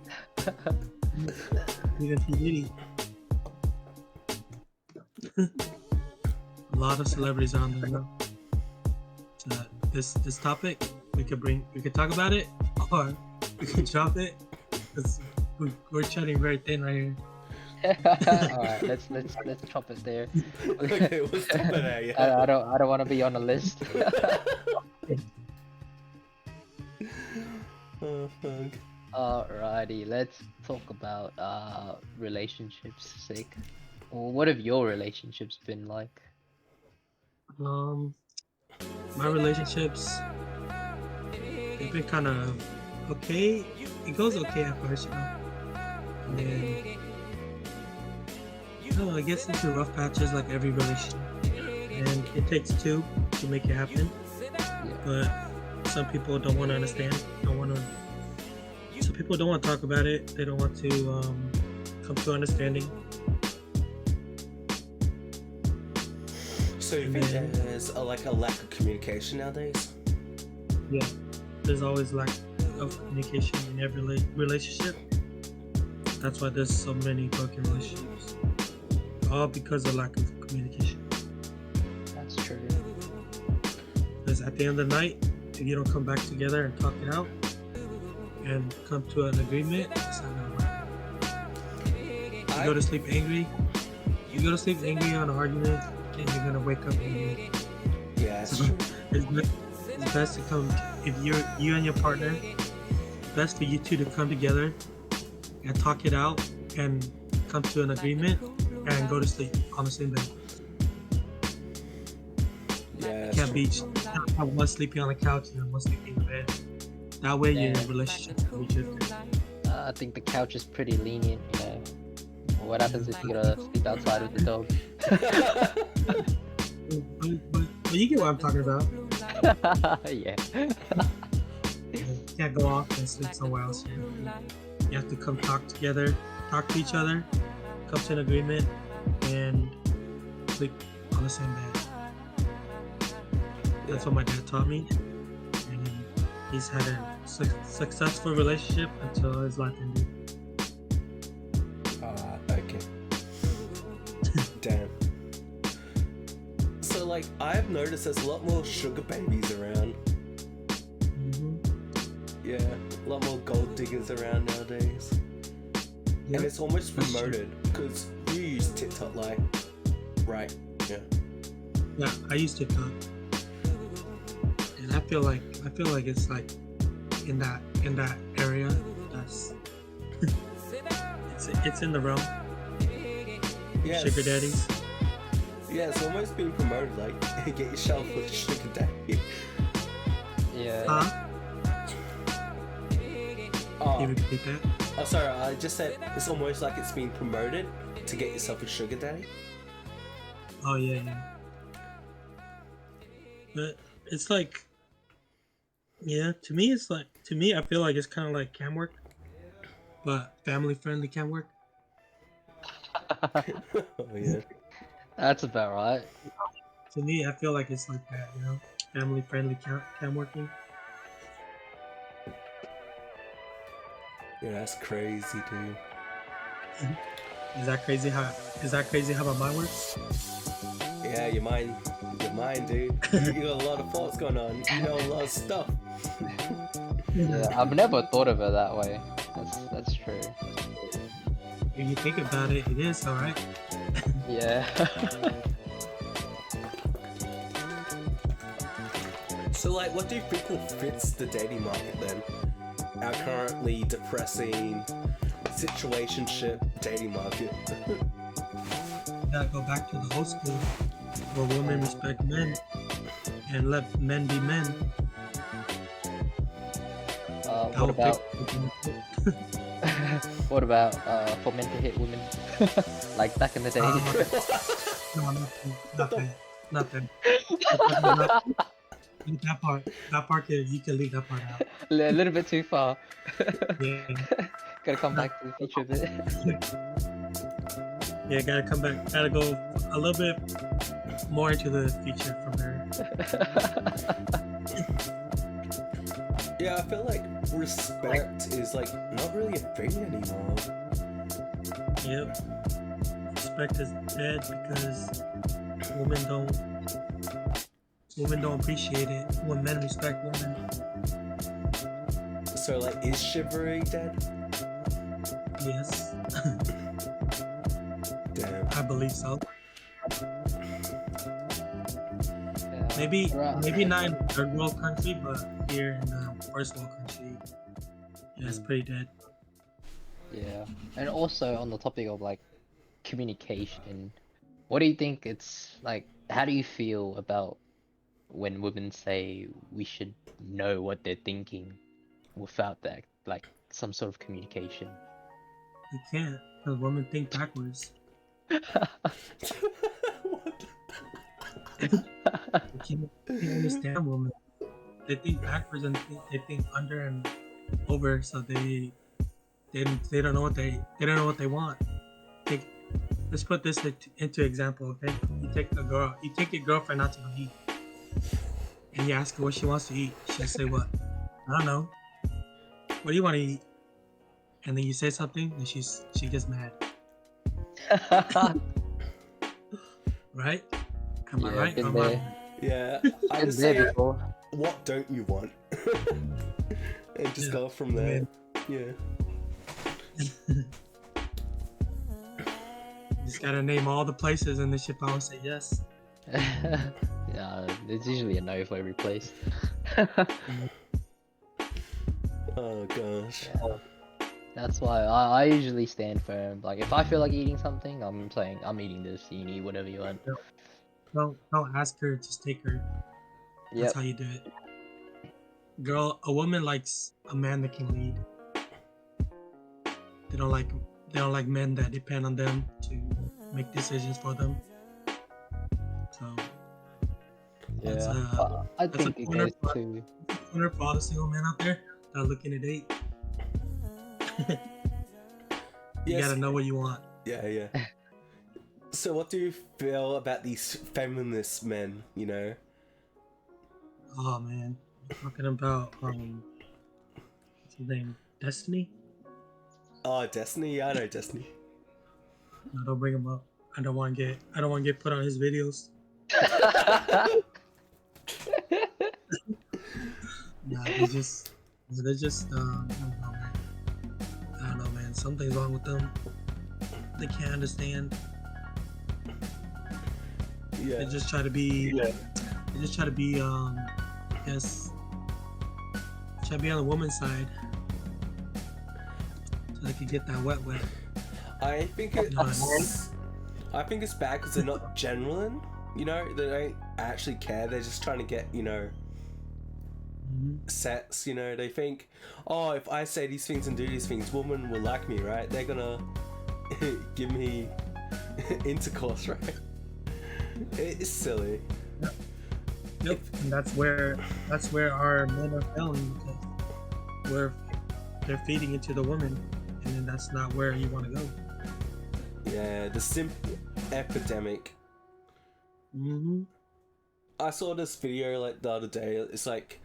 Speaker 2: Even P. Diddy. A lot of celebrities are on there now. So this topic, we could talk about it, or we could drop it. Cause we're chatting very thin right here.
Speaker 3: Alright, let's chop it there.
Speaker 1: Okay, we'll stop it there, yeah.
Speaker 3: I don't want to be on the list.
Speaker 1: Oh, fuck.
Speaker 3: Alrighty, let's talk about relationships, Sik. Well, what have your relationships been like?
Speaker 2: My relationships, they've been kind of okay. It goes okay at first, you know. And then, I guess into rough patches like every relationship. And it takes 2 to make it happen.
Speaker 3: Yeah.
Speaker 2: But some people don't want to understand. Some people don't want to talk about it. They don't want to come to understanding.
Speaker 1: So you think there's a lack of communication nowadays?
Speaker 2: Yeah, there's always lack of communication in every relationship. That's why there's so many broken relationships. All because of lack of communication.
Speaker 3: That's true.
Speaker 2: Because at the end of the night, if you don't come back together and talk it out and come to an agreement, it's not gonna work. You go to sleep angry. You go to sleep angry on an argument, and you're gonna wake up angry.
Speaker 1: Yeah, it's true.
Speaker 2: It's best to come if you and your partner. Best for you two to come together and talk it out and come to an agreement and go to sleep on the same bed.
Speaker 1: Yeah,
Speaker 2: Can't have one sleeping on the couch and one sleeping in the bed. That way your relationship can be drifted.
Speaker 3: I think the couch is pretty lenient, you know. What happens if you gotta sleep outside with the dog?
Speaker 2: But you get what I'm talking about.
Speaker 3: Yeah.
Speaker 2: You can't go off and sleep somewhere else. You have to come talk together, talk to each other, come to an agreement, and sleep on the same bed. That's what my dad taught me, and he's had a successful relationship until his life ended.
Speaker 1: Okay. Damn. So, like, I've noticed there's a lot more sugar babies around. Yeah, a lot more gold diggers around nowadays.
Speaker 2: Yep.
Speaker 1: And it's almost promoted, because you use TikTok, like, right? Yeah.
Speaker 2: Yeah, I use TikTok, and I feel like it's like in that area. That's it's in the realm.
Speaker 1: Yes.
Speaker 2: Sugar daddies.
Speaker 1: Yeah, it's almost being promoted, like, get yourself a sugar daddy.
Speaker 3: Yeah.
Speaker 2: Huh? Can you repeat that?
Speaker 1: Oh, sorry, I just said it's almost like it's being promoted to get yourself a sugar daddy.
Speaker 2: Oh yeah. But it's like, yeah. To me, I feel like it's kind of like cam work, but family-friendly cam work.
Speaker 1: Oh yeah.
Speaker 3: That's about right.
Speaker 2: To me, I feel like it's like that, you know, family-friendly cam working.
Speaker 1: Yeah, that's crazy, dude.
Speaker 2: Is that crazy how my mind works?
Speaker 1: Yeah, your mind, dude. You got a lot of thoughts going on. You know a lot of stuff.
Speaker 3: Yeah, I've never thought of it that way. That's true.
Speaker 2: If you think about it, it is alright.
Speaker 3: Yeah.
Speaker 1: So, like, what do you think will fits the dating market then? Our currently depressing situationship dating market.
Speaker 2: Gotta go back to the old school where women respect men and let men be men.
Speaker 3: What about what about for men to hit women like back in the day?
Speaker 2: No, nothing. That part you can leave that part out.
Speaker 3: A little bit too far.
Speaker 2: Yeah.
Speaker 3: Gotta come back to the future a bit.
Speaker 2: Yeah, gotta come back. Gotta go a little bit more into the future from there.
Speaker 1: Yeah, I feel like respect is like not really a thing anymore.
Speaker 2: Yep. Respect is dead because women don't appreciate it when men respect women.
Speaker 1: So, like, is chivalry dead?
Speaker 2: Yes.
Speaker 1: Damn.
Speaker 2: I believe so.
Speaker 3: Yeah.
Speaker 2: Maybe
Speaker 3: Right.
Speaker 2: not in a third world country, but here in the first world country, yeah, it's pretty dead.
Speaker 3: Yeah. And also on the topic of like communication, what do you think it's like? How do you feel about when women say we should know what they're thinking without that, like some sort of communication?
Speaker 2: You can't, because women think backwards.
Speaker 1: What?
Speaker 2: You can't understand women. They think backwards and they think under and over, so they don't know what they want. let's put this into example, okay? You take your girlfriend out to go eat, and you ask her what she wants to eat. She'll say what? I don't know. What do you want to eat? And then you say something, and she gets mad. Right? Am I right?
Speaker 3: been
Speaker 2: Or am I-
Speaker 3: there.
Speaker 1: Yeah, I
Speaker 3: Been
Speaker 1: just
Speaker 3: there
Speaker 1: say,
Speaker 3: before.
Speaker 1: what don't you want? And just
Speaker 2: Yeah.
Speaker 1: go from there. Yeah.
Speaker 2: Just gotta name all the places, and then she'll probably say yes.
Speaker 3: Yeah, there's usually a no for every place.
Speaker 1: Oh gosh.
Speaker 3: That's why I usually stand firm. Like if I feel like eating something, I'm saying I'm eating this. You can eat whatever you want.
Speaker 2: Don't ask her, just take her. That's
Speaker 3: Yep.
Speaker 2: how you do it. Girl, a woman likes a man that can lead. They don't like men that depend on them to make decisions for them. So that's,
Speaker 3: Yeah. I
Speaker 2: that's a
Speaker 3: think it
Speaker 2: corner
Speaker 3: goes
Speaker 2: for-
Speaker 3: to.
Speaker 2: corner for all the single men out there that are looking to date. You
Speaker 1: Yes.
Speaker 2: gotta know what you want.
Speaker 1: Yeah. So what do you feel about these feminist men, you know?
Speaker 2: Oh man, talking about what's his name? Destiny?
Speaker 1: Oh, Destiny? Yeah, I know Destiny.
Speaker 2: No, don't bring him up. I don't want to get put on his videos. Nah, they're just I don't know, man. Something's wrong with them. They can't understand.
Speaker 1: Yeah.
Speaker 2: They just try to be. They just try to be. I guess. Try to be on the woman's side, so they can get that wet.
Speaker 1: I think it's bad because they're not genuine, you know? They don't actually care. They're just trying to get, you know, sets, you know? They think, oh, if I say these things and do these things, women will like me, right? They're gonna give me intercourse, right? It's silly.
Speaker 2: Yep, and that's where our men are failing, because they're feeding into the woman, and then that's not where you want to go.
Speaker 1: Yeah, the simp epidemic.
Speaker 2: Mm-hmm.
Speaker 1: I saw this video like the other day. It's like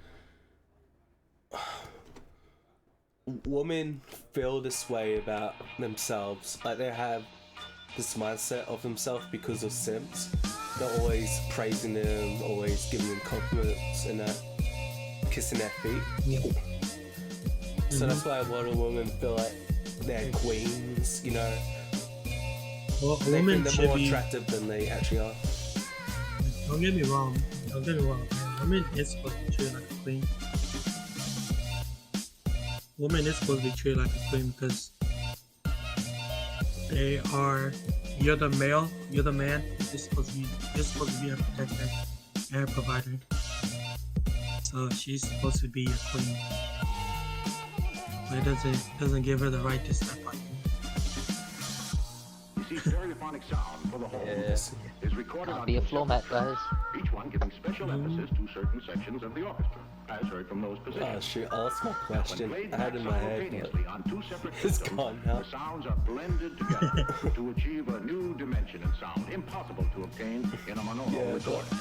Speaker 1: women feel this way about themselves. Like they have this mindset of themselves because of simps. They're always praising them, always giving them compliments and kissing their feet. So that's why a lot of women feel like they're queens, you know.
Speaker 2: Well, a
Speaker 1: They
Speaker 2: woman
Speaker 1: think they're
Speaker 2: should
Speaker 1: more
Speaker 2: be.
Speaker 1: attractive than they actually are.
Speaker 2: Don't get me wrong. Man. Woman is supposed to be treated like a queen. Woman is supposed to be treated like a queen because they are. You're the male. You're the man. You're supposed to be a protector and a provider. So she's supposed to be a queen. But it doesn't give her the right to step on you.
Speaker 4: You see, stereophonic sound for the whole is recorded
Speaker 3: Can't
Speaker 4: on
Speaker 3: be a
Speaker 4: two
Speaker 3: floor mat, guys.
Speaker 4: each one giving special emphasis to certain sections of the orchestra, as heard from those
Speaker 1: Oh
Speaker 4: positions.
Speaker 1: shoot, I lost my
Speaker 4: When
Speaker 1: question.
Speaker 4: played
Speaker 1: I had it in my head,
Speaker 4: simultaneously on two separate
Speaker 1: it's
Speaker 4: systems,
Speaker 1: gone now.
Speaker 4: the sounds are blended together to achieve a new dimension in sound, impossible to obtain in a monaural
Speaker 1: Yeah,
Speaker 4: recording.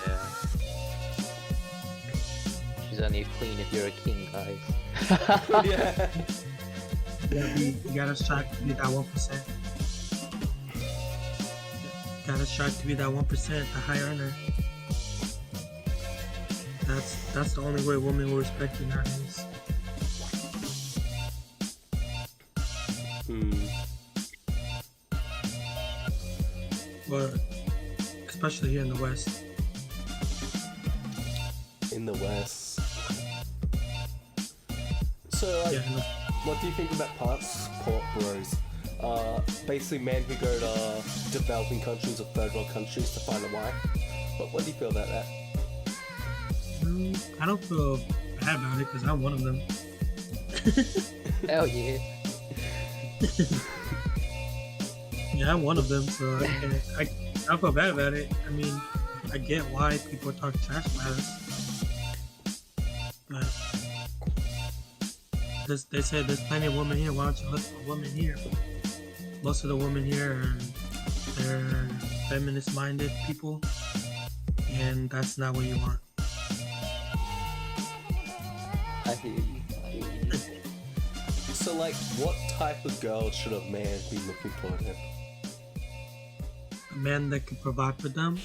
Speaker 3: She's only a queen if you're a king, guys.
Speaker 1: Yeah.
Speaker 2: You gotta strive to be that 1%. Gotta strive to be that 1%, the high earner. That's the only way women will respect you nowadays. But especially here in the West.
Speaker 1: In the West. So, like,
Speaker 2: Yeah,
Speaker 1: what do you think about passport bros? Basically men who go to developing countries or third world countries to find a wife. What do you feel about that?
Speaker 2: I don't feel bad about it because I'm one of them.
Speaker 3: Hell yeah.
Speaker 2: Yeah, I'm one of them, so I don't feel bad about it. I mean, I get why people talk trash about us, but they said there's plenty of women here. Why don't you look for a woman here? most of the women here they're feminist-minded people, and that's not what you want.
Speaker 3: I hear you.
Speaker 1: So, like, what type of girl should a man be looking for then?
Speaker 2: A man that can provide for them,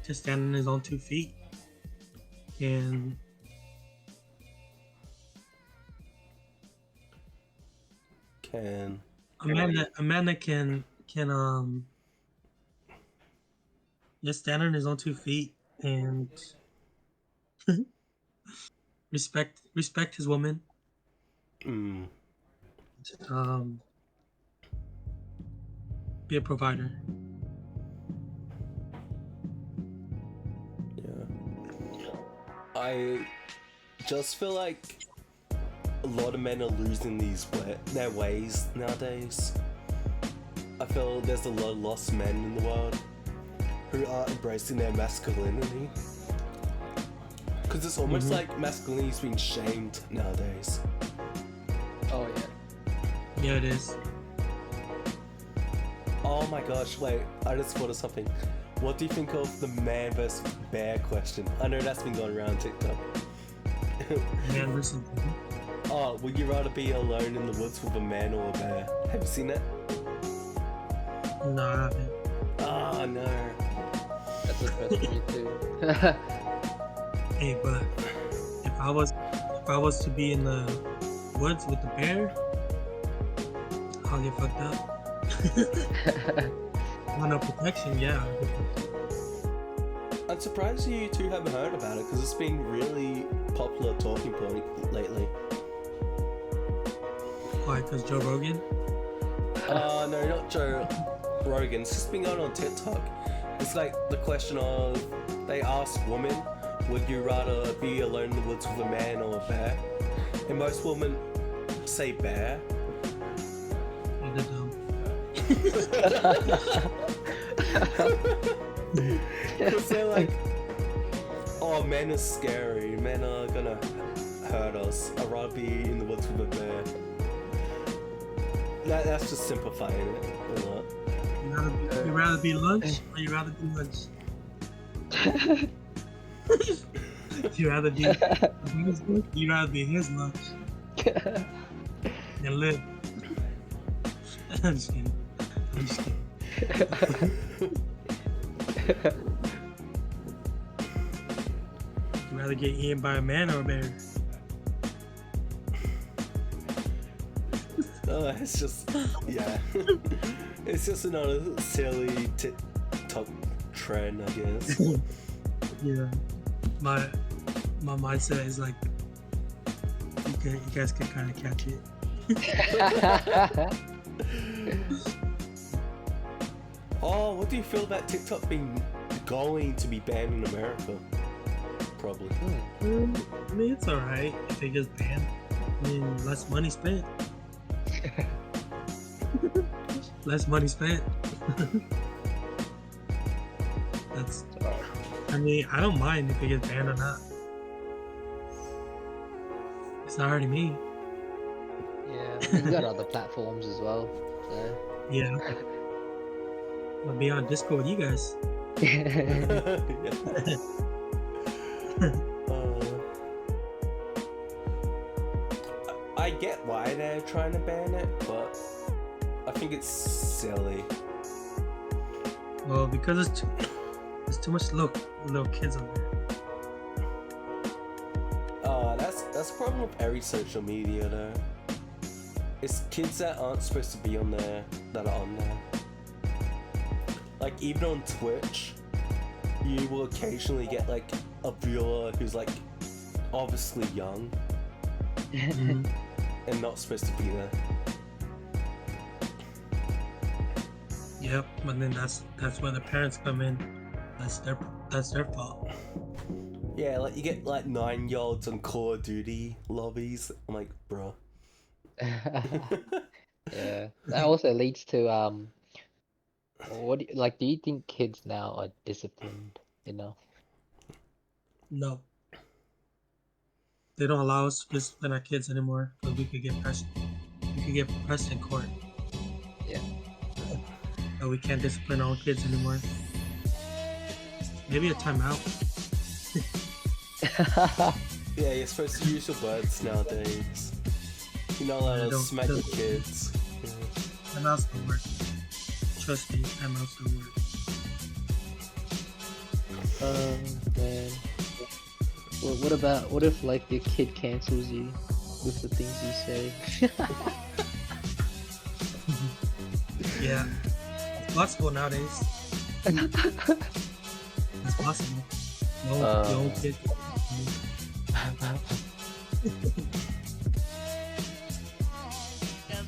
Speaker 2: to stand on his own 2 feet, and
Speaker 1: Can
Speaker 2: a man that can just stand on his own 2 feet and respect his woman. Um, be a provider.
Speaker 1: Yeah. I just feel like a lot of men are losing their ways nowadays. I feel there's a lot of lost men in the world who aren't embracing their masculinity. Because it's almost like masculinity's been shamed nowadays.
Speaker 3: Oh yeah.
Speaker 2: Yeah, it is.
Speaker 1: Oh my gosh, wait, I just thought of something. What do you think of the man versus bear question? I know that's been going around TikTok.
Speaker 2: Man versus woman.
Speaker 1: Oh, would you rather be alone in the woods with a man or a bear? Have you seen it?
Speaker 2: No, I haven't.
Speaker 1: Oh no.
Speaker 3: That's the first for me too.
Speaker 2: Hey, but if I was to be in the woods with the bear, I'll get fucked up. Want no protection? Yeah. I'll get fucked up.
Speaker 1: I'm surprised you two haven't heard about it because it's been really popular talking point lately.
Speaker 2: Why? Because Joe Rogan?
Speaker 1: No, not Joe Rogan. It's just been going on TikTok. It's like the question of, they ask women, would you rather be alone in the woods with a man or a bear? And most women say bear.
Speaker 2: You're dumb.
Speaker 1: Because they're like, oh, men are scary. Men are gonna hurt us. I'd rather be in the woods with a bear. That's just simplifying it a lot.
Speaker 2: You rather be lunch or you rather be lunch? You rather be his lunch? You rather be his lunch and live. I'm just kidding. You rather get eaten by a man or a bear?
Speaker 1: It's just, yeah. It's just another silly TikTok trend, I guess.
Speaker 2: Yeah. My mindset is like, you guys can kind of catch it.
Speaker 1: Oh, what do you feel about TikTok being going to be banned in America? Probably.
Speaker 2: I mean, it's alright if they just ban. I mean, less money spent. Less money spent. That's. I mean, I don't mind if it gets banned or not. It's not hurting me.
Speaker 3: Yeah, you've got other platforms as well. So.
Speaker 2: Yeah. I'll be on Discord with you guys.
Speaker 1: I get why they're trying to ban it, but I think it's silly.
Speaker 2: Well, because there's too much little kids on there.
Speaker 1: That's the problem with every social media though. It's kids that aren't supposed to be on there that are on there. Like even on Twitch, you will occasionally get like a viewer who's like obviously young and not supposed to be there.
Speaker 2: Yep, but then that's where the parents come in. That's their fault.
Speaker 1: Yeah, like you get like 9-year-olds on Call of Duty lobbies. I'm like, bro.
Speaker 3: Yeah, that also leads to what do you think kids now are disciplined enough?
Speaker 2: No. They don't allow us to discipline our kids anymore because we could get pressed in court.
Speaker 3: Yeah.
Speaker 2: we can't discipline our own kids anymore. Maybe a timeout.
Speaker 1: Yeah, you're supposed to use your words nowadays. You're not allowed to smack your kids. Yeah.
Speaker 2: Timeouts don't work. Trust me, timeouts don't work.
Speaker 3: Man. Well, what if like your kid cancels you with the things you say?
Speaker 2: Yeah, it's possible nowadays. It's possible. No, your own kid.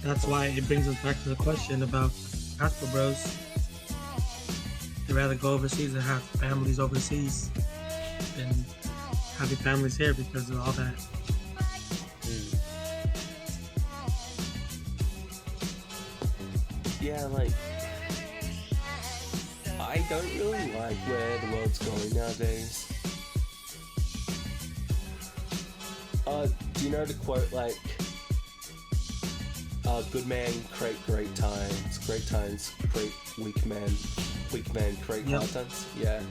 Speaker 2: That's why it brings us back to the question about Casper Bros. They'd rather go overseas and have families overseas than having families here because of all that.
Speaker 1: Yeah, like, I don't really like where the world's going nowadays. Do you know the quote, like, good man create great times create weak men create hard times? Yeah.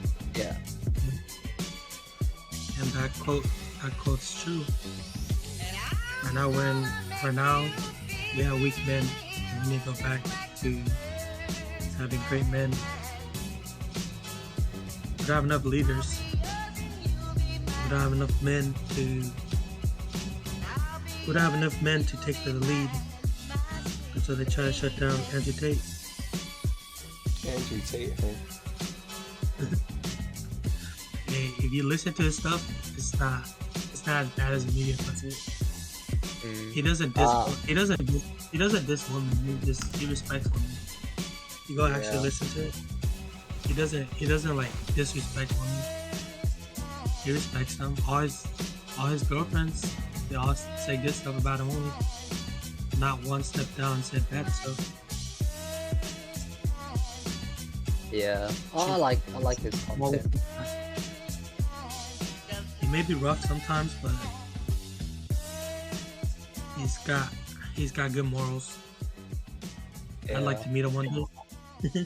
Speaker 2: And that quote's true. For now, we have weak men, and we need to go back to having great men. We don't have enough leaders. We don't have enough men to take the lead. And so they try to shut down Andrew Tate.
Speaker 1: Andrew Tate, huh?
Speaker 2: Hey, if you listen to his stuff, it's not as bad as the media puts it. He doesn't diss women. He respects women. You go actually listen to it. He doesn't like disrespect women. He respects them. All his girlfriends, they all say good stuff about him only. Not one step down and said bad stuff.
Speaker 3: Yeah. I like his content.
Speaker 2: He may be rough sometimes, but he's got good morals.
Speaker 1: Yeah.
Speaker 2: I'd like to meet him one day.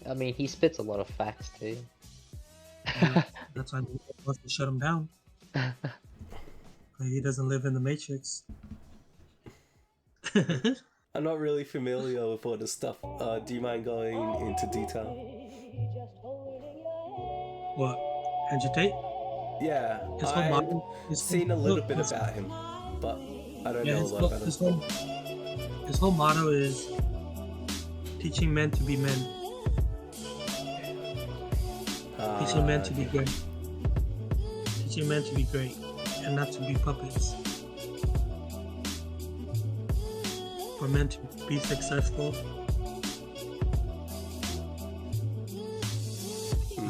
Speaker 3: I mean, he spits a lot of facts too.
Speaker 2: That's why he wants to shut him down. He doesn't live in the Matrix.
Speaker 1: I'm not really familiar with all this stuff. Do you mind going into detail?
Speaker 2: What? Andrew Tate?
Speaker 1: Yeah,
Speaker 2: His whole motto
Speaker 1: I've seen a little bit about him, but I don't know a lot about him.
Speaker 2: His whole motto is teaching men to be men. Teaching men to be great. Teaching men to be great and not to be puppets. For men to be successful.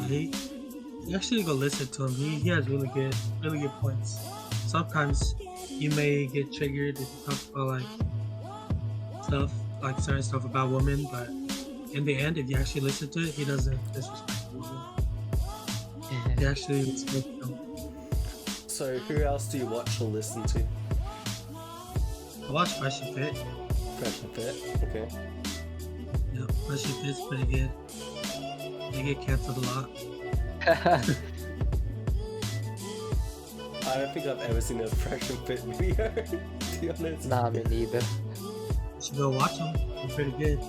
Speaker 2: You actually go listen to him. He has really good points. Sometimes you may get triggered if you talk about like certain stuff about women, but in the end, if you actually listen to it, he doesn't disrespect women. He actually respects them.
Speaker 1: So who else do you watch or listen to?
Speaker 2: I watch Fresh and Fit.
Speaker 1: Fresh and Fit, okay.
Speaker 2: Yep, Fresh and Fit's pretty good. They get canceled a lot.
Speaker 1: I don't think I've ever seen a Fresh and Fit video, to be honest.
Speaker 3: Nah, me neither.
Speaker 2: You should go watch them. They're pretty good.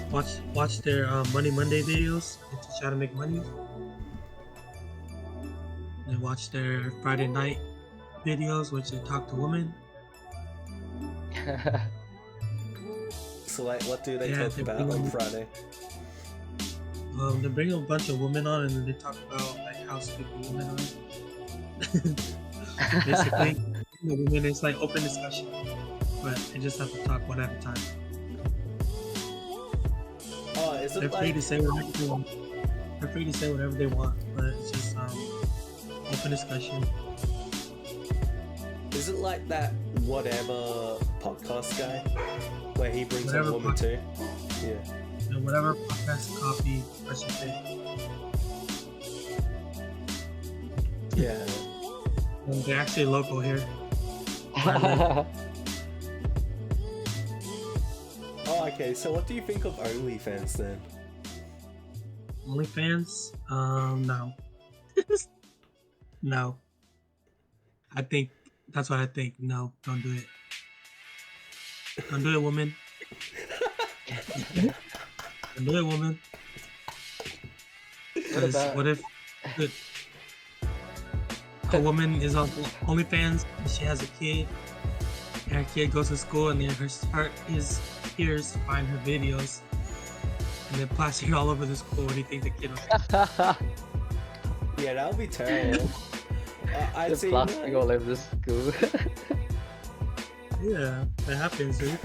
Speaker 2: Watch their Money Monday videos. They teach you how to make money. Then watch their Friday night videos, which they talk to women.
Speaker 1: So like, what do they talk about on Friday?
Speaker 2: They bring a bunch of women on and then they talk about like how stupid women are. Basically, the women, it's like open discussion, but they just have to talk one at a time.
Speaker 1: Oh, is it
Speaker 2: They're free
Speaker 1: like...
Speaker 2: to say whatever they want. They're free to say whatever they want, but it's just open discussion.
Speaker 1: Is it like that whatever podcast guy, where he brings
Speaker 2: Whatever
Speaker 1: a woman too? Yeah.
Speaker 2: And whatever podcast copy Fresh and Fit.
Speaker 1: Yeah.
Speaker 2: And they're actually local here.
Speaker 1: Oh, I Okay, so what do you think of OnlyFans then?
Speaker 2: OnlyFans? No. No. I think that's what I think. No, don't do it. Don't do it, woman. Don't do it, woman.
Speaker 3: What about?
Speaker 2: What if a woman is on OnlyFans and she has a kid, and her kid goes to school, and then his peers find her videos and then plaster it all over the school? What do you think the kid was?
Speaker 1: Yeah, that would be terrible. I'd
Speaker 3: The
Speaker 1: say
Speaker 3: plastic all over the school.
Speaker 2: Yeah, that happens, dude.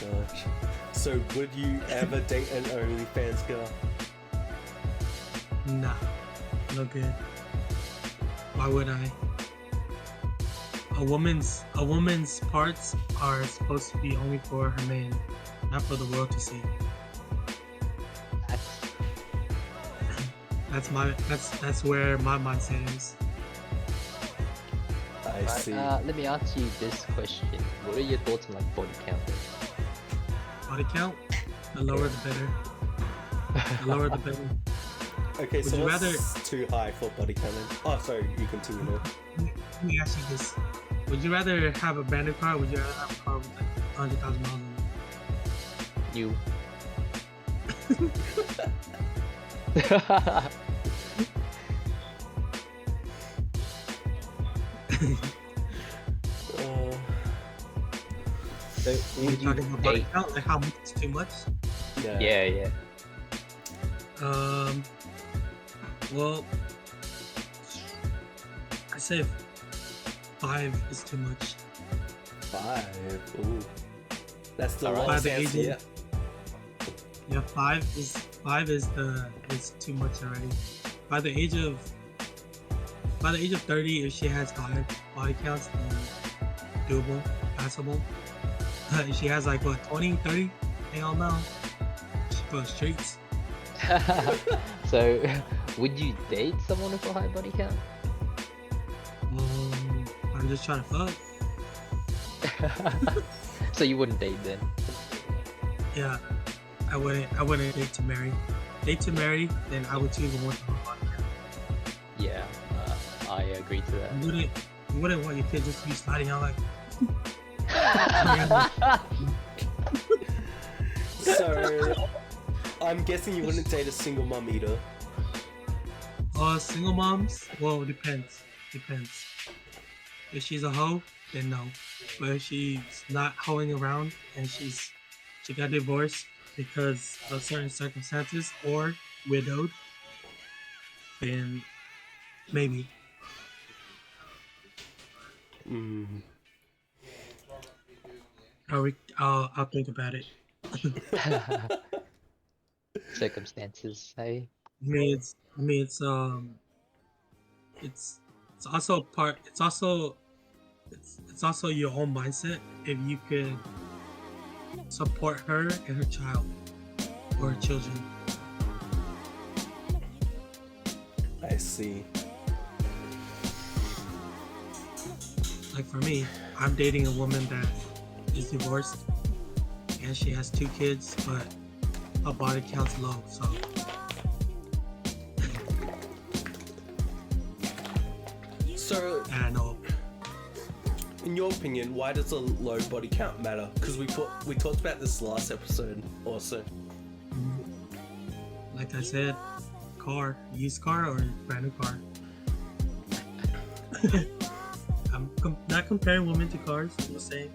Speaker 1: Gosh. So would you ever date an OnlyFans girl?
Speaker 2: Nah, no good. Why would I? A woman's parts are supposed to be only for her man, not for the world to see. That's where my mindset is.
Speaker 1: I see.
Speaker 3: Let me ask you this question: what are your thoughts on like body count?
Speaker 2: Body count, the lower the better. The lower the better.
Speaker 1: Okay,
Speaker 2: would
Speaker 1: so
Speaker 2: you
Speaker 1: what's
Speaker 2: rather-
Speaker 1: too high for body counting? Oh, sorry, you continue now.
Speaker 2: Let me ask you this: would you rather have a brand new car, or would you rather have a car with like 100,000 miles on it?
Speaker 3: You. So
Speaker 2: Are
Speaker 3: would
Speaker 2: you
Speaker 3: you
Speaker 2: talking about body
Speaker 3: date?
Speaker 2: count? Like how much is too much?
Speaker 3: Yeah.
Speaker 2: Well, I say 5 is too much.
Speaker 1: 5. Ooh. That's the
Speaker 3: Alright.
Speaker 1: wrong
Speaker 2: By the
Speaker 1: answer.
Speaker 2: age
Speaker 1: Yeah.
Speaker 2: of- Yeah, 5 is too much already. By the age of 30, if she has 5 body counts, then doable, passable. If she has like what 20, 30, hell no. She goes streets.
Speaker 3: So, would you date someone with a high body count?
Speaker 2: I'm just trying to fuck.
Speaker 3: So you wouldn't date then?
Speaker 2: Yeah, I wouldn't date to marry. Date to marry, then I would choose the one with a body count.
Speaker 3: Yeah, I agree to that.
Speaker 2: You wouldn't want your kid just to be sliding out like.
Speaker 1: So, I'm guessing you wouldn't date a single mum either.
Speaker 2: Single moms? Well, depends. If she's a hoe, then no. But if she's not hoeing around and she got divorced because of certain circumstances or widowed, then maybe.
Speaker 1: Mm.
Speaker 2: I'll think about it.
Speaker 3: Circumstances, hey?
Speaker 2: It's also your own mindset if you could support her and her child or her children.
Speaker 1: I see.
Speaker 2: Like for me, I'm dating a woman that is divorced and she has 2 kids, but her body count's low, so
Speaker 1: So,
Speaker 2: I don't know.
Speaker 1: in your opinion, why does a low body count matter? Because we talked about this last episode also.
Speaker 2: Like I said, used car or brand new car. I'm not comparing women to cars, I'm just saying.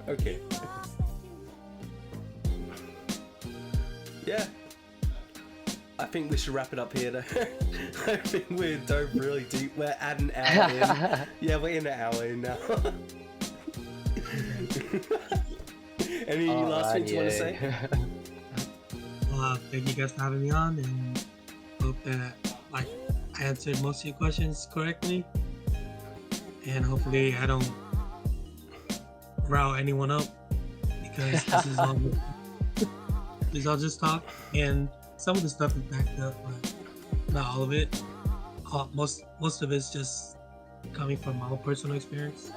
Speaker 1: Okay. Yeah. I think we should wrap it up here though. I think we dove really deep. We're at an hour in. Yeah, we're in an hour in now. Any last things you want to say?
Speaker 2: Thank you guys for having me on, and hope that I answered most of your questions correctly, and hopefully I don't rile anyone up, because this is all just talk, and some of the stuff is backed up, but not all of it. most of it's just coming from my own personal experience.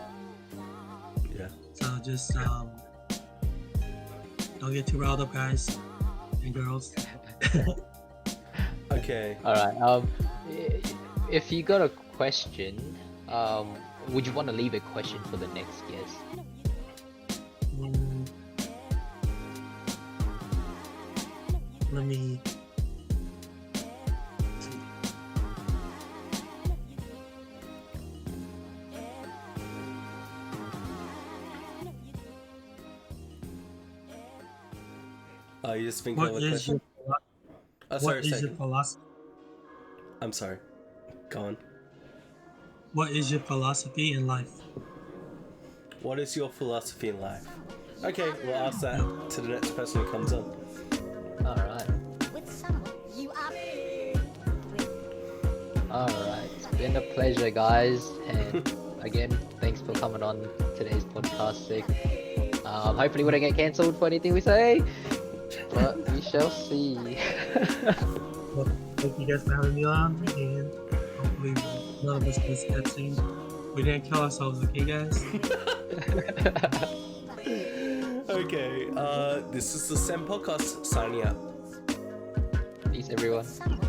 Speaker 1: Yeah.
Speaker 2: So just don't get too riled up, guys and girls.
Speaker 1: Okay.
Speaker 3: All right. If you got a question, would you want to leave a question for the next guest?
Speaker 2: Let me.
Speaker 1: You just think
Speaker 2: What
Speaker 1: of a
Speaker 2: is
Speaker 1: question?
Speaker 2: your
Speaker 1: Oh, sorry,
Speaker 2: what is your
Speaker 1: second.
Speaker 2: philosophy?
Speaker 1: I'm sorry. Go on.
Speaker 2: What is your philosophy in life?
Speaker 1: What is your philosophy in life? Okay, we'll ask that to the next person who comes on.
Speaker 3: All right.
Speaker 5: With someone you are
Speaker 3: All right. It's been a pleasure, guys. And again, thanks for coming on today's podcast, Sik. Hopefully we don't get cancelled for anything we say, but we shall see.
Speaker 2: Well, thank you guys for having me on, and hopefully none of us gets that same. We didn't kill ourselves, okay, guys?
Speaker 1: Okay, this is the SEN Podcast signing out.
Speaker 3: Peace, everyone.
Speaker 5: someone